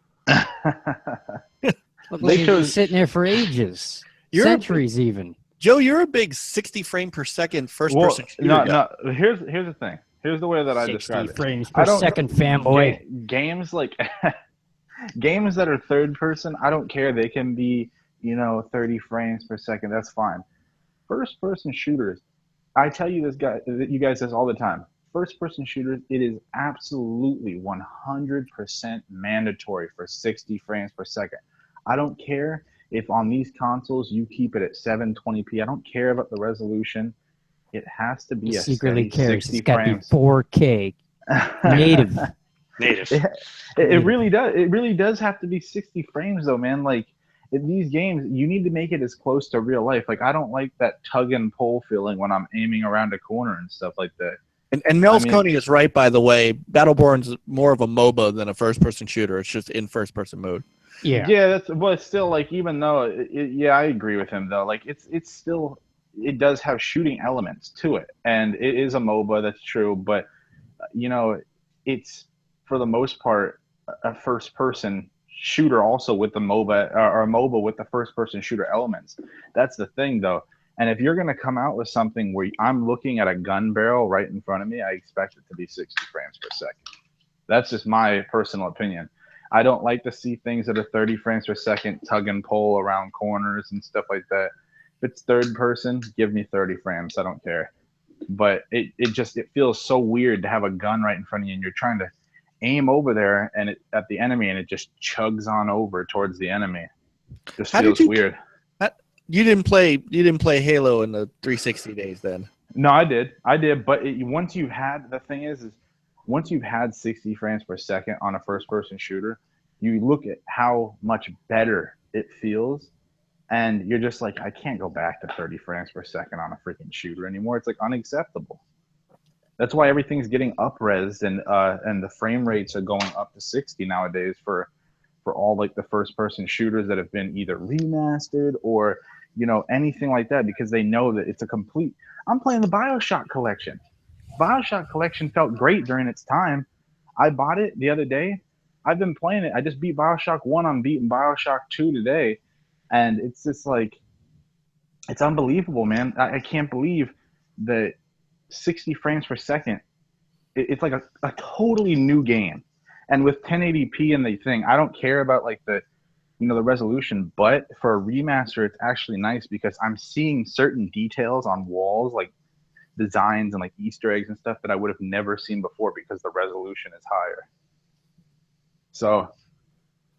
Look like it was sitting there for ages, centuries even. Joe, you're a big 60 frame per second first-person shooter guy. No. Here's the thing. Here's the way that I describe it. 60 frames per second, fanboy. Games like games that are third person, I don't care. They can be, 30 frames per second. That's fine. First person shooters, I tell you you guys this all the time. First person shooters, it is absolutely 100% mandatory for 60 frames per second. I don't care if on these consoles you keep it at 720p. I don't care about the resolution. It has to be a secretly cares. 60 It's got to be frames. 4K native. It really does. It really does have to be 60 frames, though, man. Like in these games, you need to make it as close to real life. Like I don't like that tug and pull feeling when I'm aiming around a corner and stuff like that. And Mel's Coney is right, by the way. Battleborn's more of a MOBA than a first-person shooter. It's just in first-person mode. Yeah. But still, like, even though, I agree with him though. Like, it's still, it does have shooting elements to it, and it is a MOBA. That's true, but it's for the most part a first-person shooter also with the MOBA, or a MOBA with the first-person shooter elements. That's the thing, though. And if you're going to come out with something where I'm looking at a gun barrel right in front of me, I expect it to be 60 frames per second. That's just my personal opinion. I don't like to see things that are 30 frames per second, tug and pull around corners and stuff like that. If it's third person, give me 30 frames. I don't care. But it feels so weird to have a gun right in front of you and you're trying to aim over there and at the enemy and it just chugs on over towards the enemy. Just feels weird. You didn't play Halo in the 360 days then? No, I did. But once you've had, the thing is once you've had 60 frames per second on a first-person shooter, you look at how much better it feels, and you're just like, I can't go back to 30 frames per second on a freaking shooter anymore. It's like unacceptable. That's why everything's getting up-resed, and the frame rates are going up to 60 nowadays for all like the first-person shooters that have been either remastered or anything like that, because they know that it's a complete. I'm playing the BioShock collection. BioShock collection felt great during its time. I bought it the other day. I've been playing it. I just beat BioShock 1. I'm beating BioShock 2 today. And it's just like, it's unbelievable, man. I can't believe that 60 frames per second. It's like a totally new game. And with 1080p and the thing, I don't care about like the resolution, but for a remaster, it's actually nice because I'm seeing certain details on walls, like designs and like Easter eggs and stuff that I would have never seen before because the resolution is higher. So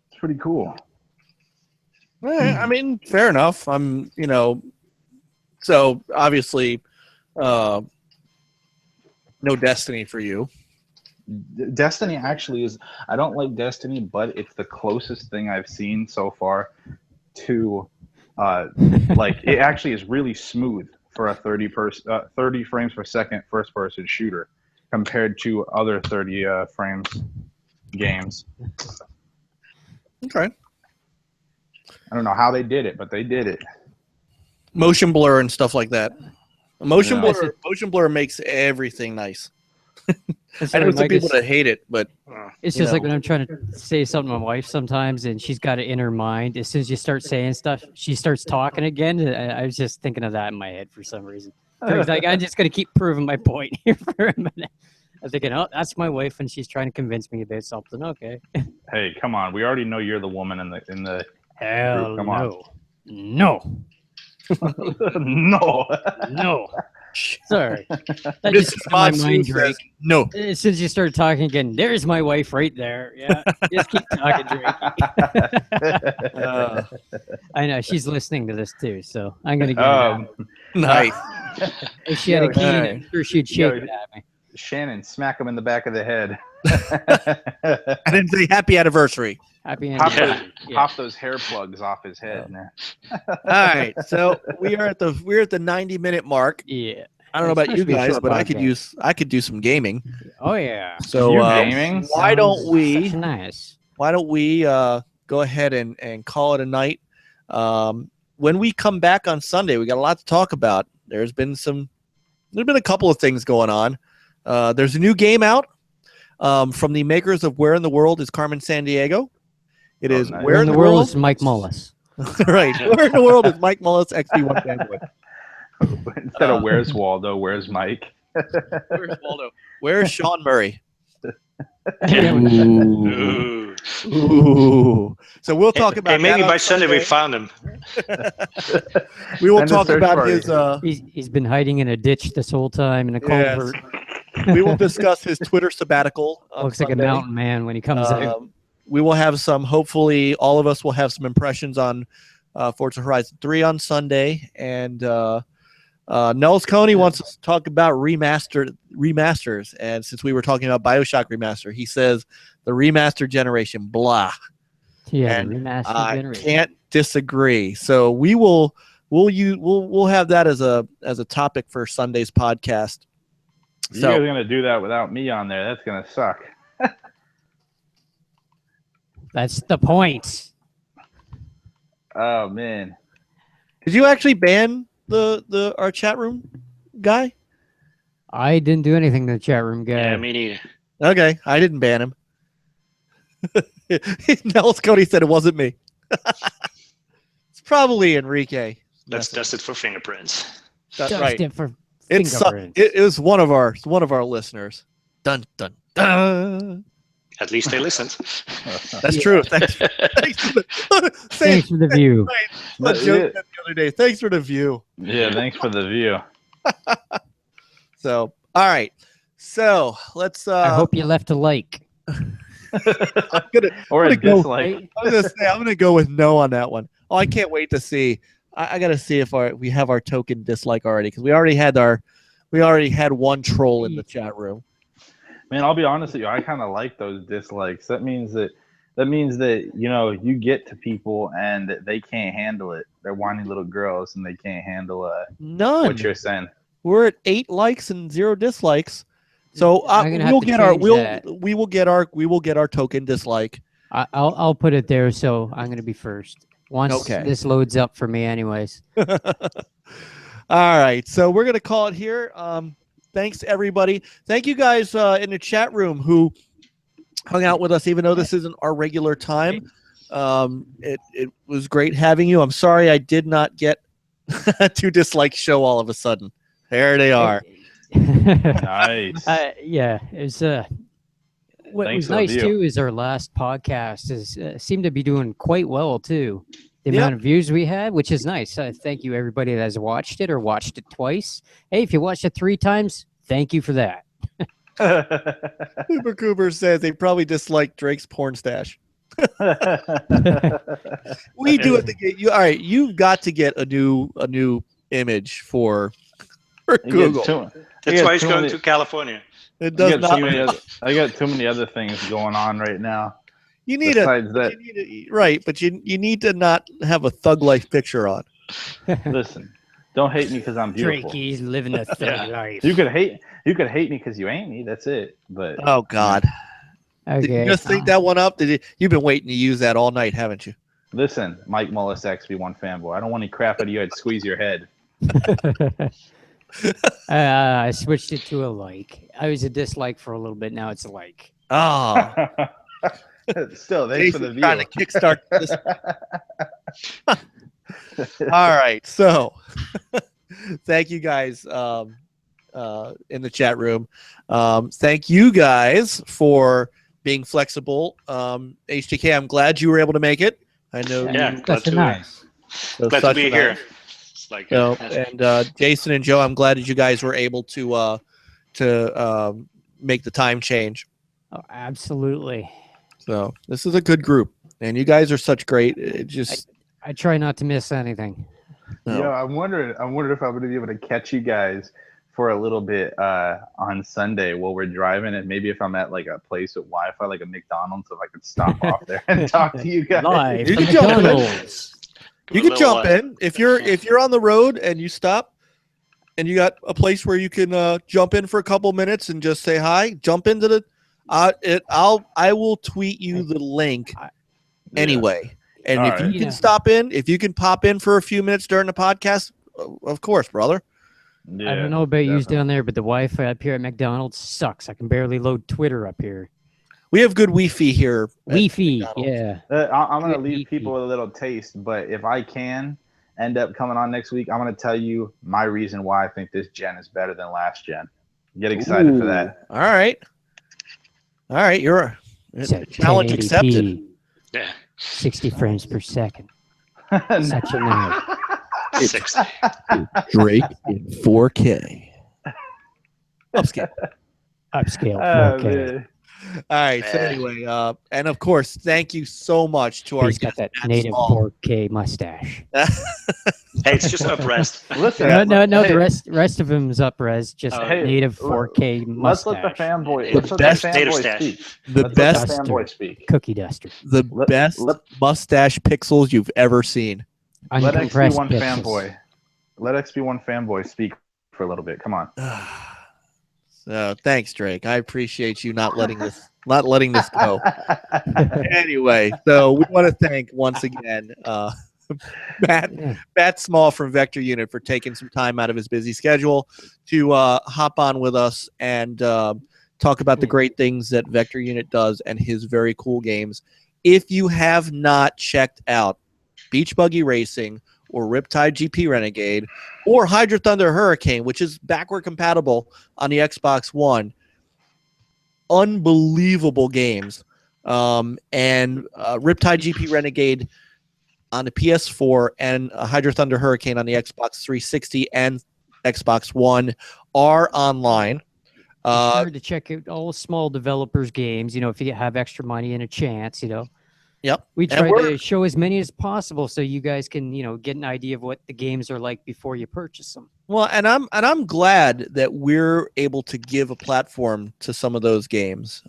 it's pretty cool. I mean, fair enough. So obviously, no Destiny for you. Destiny actually is. I don't like Destiny, but it's the closest thing I've seen so far to, like, it actually is really smooth for a 30 frames per second first-person shooter compared to other 30 frames games. Okay. I don't know how they did it, but they did it. Motion blur and stuff like that. Motion blur makes everything nice. I know some people that hate it, but it's just like when I'm trying to say something to my wife sometimes, and she's got it in her mind. As soon as you start saying stuff, she starts talking again. I was just thinking of that in my head for some reason. Like, I'm just going to keep proving my point here for a minute. I'm thinking, oh, that's my wife, and she's trying to convince me about something. Okay. Hey, come on. We already know you're the woman in the Hell group. Come no. on. No. No. No. Sorry. That This just is came to my Monsoon mind, says, Drake. no. Since you started talking again, there's my wife right there. Yeah, just keep talking, Drake. I know she's listening to this too, so I'm gonna give her that. Nice. If she had a Yo, key, alright. I'm sure she'd Yo, shake it at me. Shannon, smack him in the back of the head. I didn't say happy anniversary. Happy Pop, anniversary. those, pop those hair plugs off his head. Man. All right, so we're at the 90-minute mark. Yeah. I don't know about you Supposed to be a guys, short but podcast. I could do some gaming. Oh yeah. So You gaming? why don't we? Such nice. Why don't we go ahead and call it a night? When we come back on Sunday, we got a lot to talk about. There's been a couple of things going on. There's a new game out from the makers of Where in the World is Carmen Sandiego. It is nice. Where in the world is Mike Mullis? Right. Where in the World is Mike Mullis, XP1 fanboy. Instead of where's Waldo, where's Mike? Where's Waldo? Where's Sean Murray? Ooh. Ooh. So we'll talk about. Hey, maybe that by on Sunday we found him. We will Send a talk search about party. his. He's been hiding in a ditch this whole time in a Yes. culvert. We will discuss his Twitter sabbatical. on Looks like a Sunday. mountain man when he comes out. We will have some. Hopefully, all of us will have some impressions on Forza Horizon 3 on Sunday, and Nels Coney wants us to talk about remasters. And since we were talking about BioShock remaster, he says the remaster generation, blah. Yeah, and the remastered I generation. can't disagree. So we'll have that as a topic for Sunday's podcast. You So guys are gonna do that without me on there. That's gonna suck. That's the point. Oh man. did you actually ban our chat room guy? I didn't do anything to the chat room guy. Yeah, me neither. Okay, I didn't ban him. Nels Cody said it wasn't me. It's probably Enrique. Let's test it for fingerprints. That's Just right. it for It's fingerprints. it was one of our listeners. Dun dun dun. At least they listened. That's true. Thanks for Thanks for the view. I joked that the other day. Thanks for the view. Yeah, thanks for the view. So, all right. So let's. I hope you left a like. Or a gonna go- dislike. I'm gonna go with no on that one. Oh, I can't wait to see. I gotta see if we have our token dislike already, because we already had one troll in the chat room. Man, I'll be honest with you. I kind of like those dislikes. That means that you get to people and they can't handle it. They're whiny little girls and they can't handle None. what you're saying. We're at 8 likes and 0 dislikes. So I'm gonna have we'll to get our change that. we will get our token dislike. I'll put it there, so I'm gonna be first. Once Okay. this loads up for me, anyways. All right, so we're gonna call it here. Thanks everybody. Thank you guys in the chat room who hung out with us, even though this isn't our regular time. It was great having you. I'm sorry I did not get to dislike show all of a sudden. There they are. Nice. Yeah, it was. What Thanks was for the nice view. too is our last podcast seemed to be doing quite well too. The Yep. amount of views we had, which is nice. Thank you everybody that has watched it or watched it twice. Hey, if you watched it 3 times, thank you for that. Super Cooper says they probably disliked Drake's porn stash. We do it to get you. All right, you've got to get a new image for Google. That's why he's going to California. It does not. I got too many other things going on right now. You need Besides that, right, but you need to not have a thug life picture on. listen, don't hate me because I'm beautiful. Drakey's living a thug life. You could hate me because you ain't me. That's it. But Oh God, Okay. did you just think that one up? You've been waiting to use that all night, haven't you? listen, Mike Mullis, XP1 fanboy. I don't want any crap out of you. I'd squeeze your head. I switched it to a like. I was a dislike for a little bit. Now it's a like. Oh, Still, thanks for the view. trying to kickstart this. All right, so thank you guys in the chat room. Thank you guys for being flexible. HTK, I'm glad you were able to make it. I know Yeah, you. glad That's nice. so glad to such be a here. nice- It's like and Jason and Joe, I'm glad that you guys were able to make the time change. Oh, absolutely. So this is a good group, and you guys are such great. It just I try not to miss anything. no. Yeah, I'm wondering if I'm going to be able to catch you guys for a little bit on Sunday while we're driving, and maybe if I'm at like a place with Wi-Fi, like a McDonald's, if I could stop off there and talk to you guys. Live You from can jump in. McDonald's. You can jump in if you're on the road and you stop, and you got a place where you can jump in for a couple minutes and just say hi. Jump into the. I will tweet you the link anyway. And All if right. you can stop in, if you can pop in for a few minutes during the podcast, of course, brother. Yeah, I don't know about you definitely. down there, but the Wi-Fi up here at McDonald's sucks. I can barely load Twitter up here. We have good Wi-Fi here. at Wi-Fi, McDonald's. yeah. I'm going to Good leave Wi-Fi. people with a little taste, but if I can end up coming on next week, I'm going to tell you my reason why I think this gen is better than last gen. Get excited for that. All right. You're Set challenge 1080p, accepted. yeah, 60 frames per second. Such a night. 60. Drake in 4K. Upscale. Upscale Oh, 4K. man. All right. So Yeah. anyway, and of course, thank you so much to our He's got guest, that Matt native Small. 4K mustache. Hey, it's just uprest. Listen, No, hey, the rest of him's up res, just Hey, native 4K let's mustache. let the fanboy. The Let's let best the native fanboy stash. speak. The Let's best, let the fanboy speak. Cookie duster. the Let- best let- mustache pixels you've ever seen. Let Uncompressed XP1 pixels. fanboy. Let XP1 fanboy speak for a little bit. Come on. So thanks, Drake. I appreciate you not letting this go. Anyway, so we want to thank once again Matt Small from Vector Unit for taking some time out of his busy schedule to hop on with us and talk about the great things that Vector Unit does and his very cool games. If you have not checked out Beach Buggy Racing or Riptide GP Renegade or HydroThunder Hurricane, which is backward compatible on the Xbox One, unbelievable games. And Riptide GP Renegade on the PS4 and HydroThunder Hurricane on the Xbox 360 and Xbox One are online. Be sure to check out all small developers' games. If you have extra money and a chance, Yep. we And try we're- to show as many as possible so you guys can, get an idea of what the games are like before you purchase them. Well, and I'm glad that we're able to give a platform to some of those games.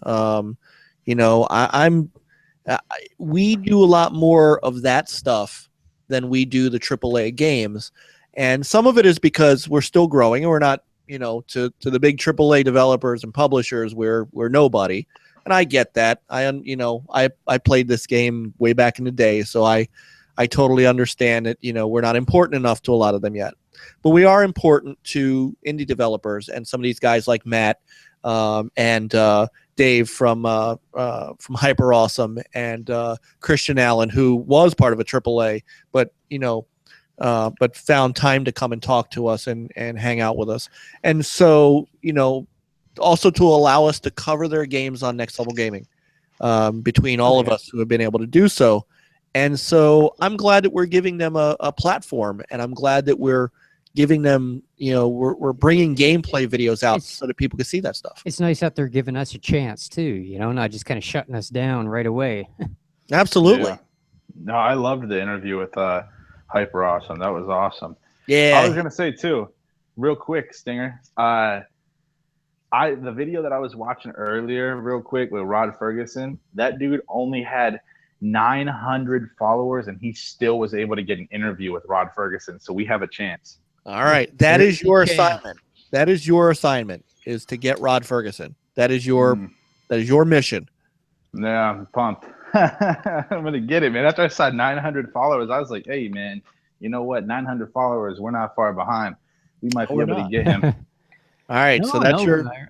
We do a lot more of that stuff than we do the AAA games, and some of it is because we're still growing and we're not, to the big AAA developers and publishers, we're nobody, and I get that. I played this game way back in the day, so I totally understand it. We're not important enough to a lot of them yet. But we are important to indie developers and some of these guys like Matt and Dave from Hyper Awesome and Christian Allen, who was part of a AAA, but found time to come and talk to us and hang out with us. And so, also to allow us to cover their games on Next Level Gaming between all of us who have been able to do so. And so I'm glad that we're giving them a platform, and I'm glad that we're giving them, we're bringing gameplay videos out so that people can see that stuff. It's nice that they're giving us a chance too, not just kind of shutting us down right away. Absolutely. Yeah. No, I loved the interview with Hyper Awesome. That was awesome. Yeah. I was gonna say too, real quick, Stinger. The video that I was watching earlier, real quick, with Rod Ferguson, that dude only had 900 followers, and he still was able to get an interview with Rod Ferguson. So we have a chance. All right. That is your assignment. That is your assignment, is to get Rod Ferguson. That is your mission. Yeah, I'm pumped. I'm gonna get it, man. After I saw 900 followers, I was like, hey man, you know what? 900 followers, we're not far behind. We might be able to get him. All right. So that's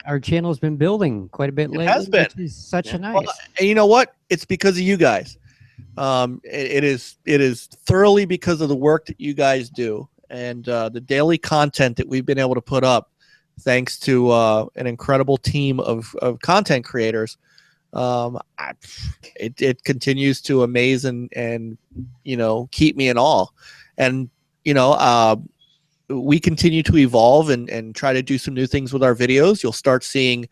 our channel's been building quite a bit lately. has been. Which is such a nice. Well, and you know what? It's because of you guys. It is thoroughly because of the work that you guys do and the daily content that we've been able to put up, thanks to an incredible team of content creators. It continues to amaze and keep me in awe. And we continue to evolve and try to do some new things with our videos, you'll start seeing,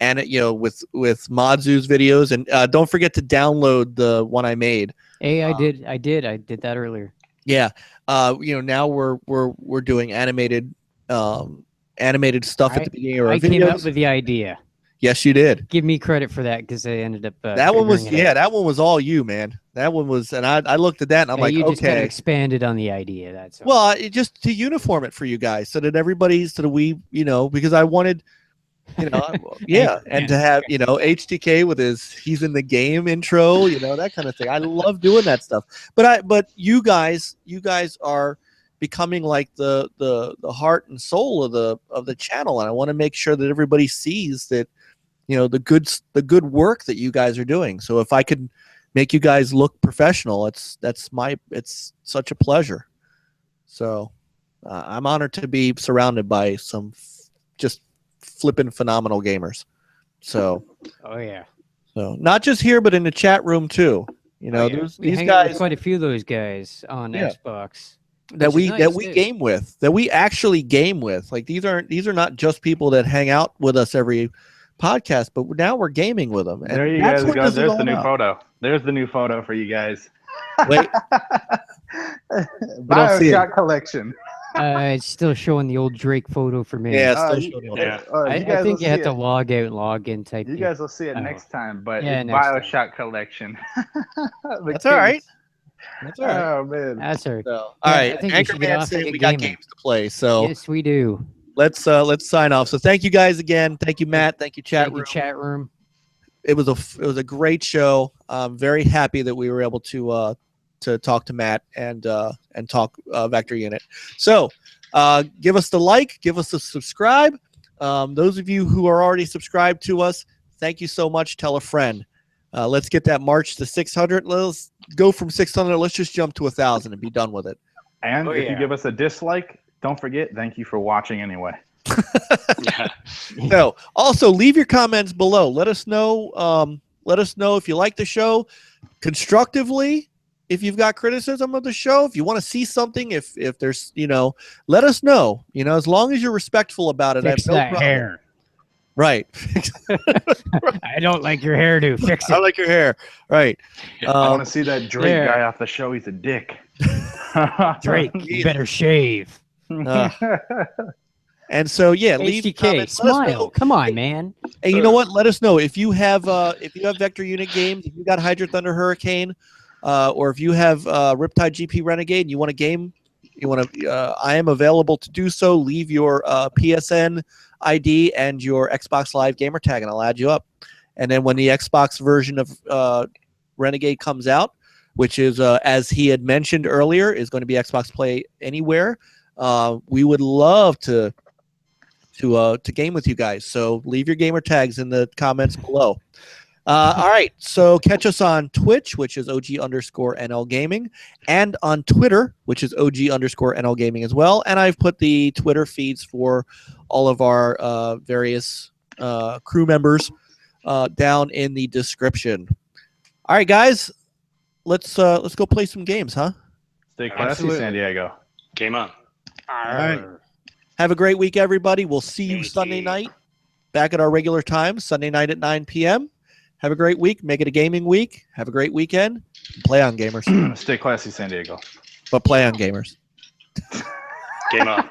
and with Modzu's videos, and don't forget to download the one I made. Hey, I did that earlier. Yeah, now we're doing animated stuff at the beginning of our videos. I came up with the idea. Yes, you did. Give me credit for that because I ended up. That one was all you, man. That one was, and I looked at that and I'm like, you just kind of okay. expanded on the idea. That's all. Well, just to uniform it for you guys, so that we, because I wanted, yeah, and to have HTK with he's in the game intro, that kind of thing. I love doing that stuff. But you guys are becoming like the heart and soul of the channel, and I want to make sure that everybody sees that. The good work that you guys are doing. So if I could make you guys look professional, it's such a pleasure. So I'm honored to be surrounded by some just flipping phenomenal gamers. So oh yeah. So not just here, but in the chat room too. These guys, quite a few of those guys on Xbox that we game with, that we actually game with. Like these are not just people that hang out with us every podcast, but now we're gaming with them. And there you guys go. There's the new photo. There's the new photo for you guys. Wait. Bioshock collection. It's still showing the old Drake photo for me. Yeah, it's still showing I think you have to log out and log in type. You guys will see it next time, but it's Bioshock Bioshock collection. That's all right. That's all right. Oh man. That's all right. So, all right. Anchorman said we got games to play. So yes, we do. Let's sign off. So thank you guys again. Thank you, Matt. Thank you, chat room. It was a great show. I'm very happy that we were able to talk to Matt and talk Vector Unit. So give us the like, give us a subscribe. Those of you who are already subscribed to us, thank you so much. Tell a friend. Let's get that march to 600. Let's go from 600. Let's just jump to 1,000 and be done with it. And if you give us a dislike, don't forget, thank you for watching anyway. So also leave your comments below. Let us know. Let us know if you like the show constructively. If you've got criticism of the show, if you want to see something, if there's let us know. As long as you're respectful about it. Fix that hair. Right. I don't like your hairdo. Fix it. I like your hair. Right. I want to see that Drake guy off the show. He's a dick. Drake, you better shave. And so leave HTK, smile. Come on, man. And you know what? Let us know if you have Vector Unit games, if you got HydroThunder Hurricane, or if you have Riptide GP Renegade and you want a game, I am available to do so. Leave your PSN ID and your Xbox Live gamer tag, and I'll add you up. And then when the Xbox version of Renegade comes out, which is as he had mentioned earlier, is going to be Xbox Play Anywhere. We would love to game with you guys. So leave your gamer tags in the comments below. All right. So catch us on Twitch, which is OG_NL Gaming, and on Twitter, which is OG_NL Gaming as well. And I've put the Twitter feeds for all of our various crew members down in the description. All right, guys. Let's go play some games, huh? Stay classy, San Diego. Game on. All right. Have a great week, everybody. We'll see you Sunday night back at our regular time, Sunday night at 9 p.m. Have a great week. Make it a gaming week. Have a great weekend. Play on, gamers. Stay classy, San Diego. But play on, gamers. Game on.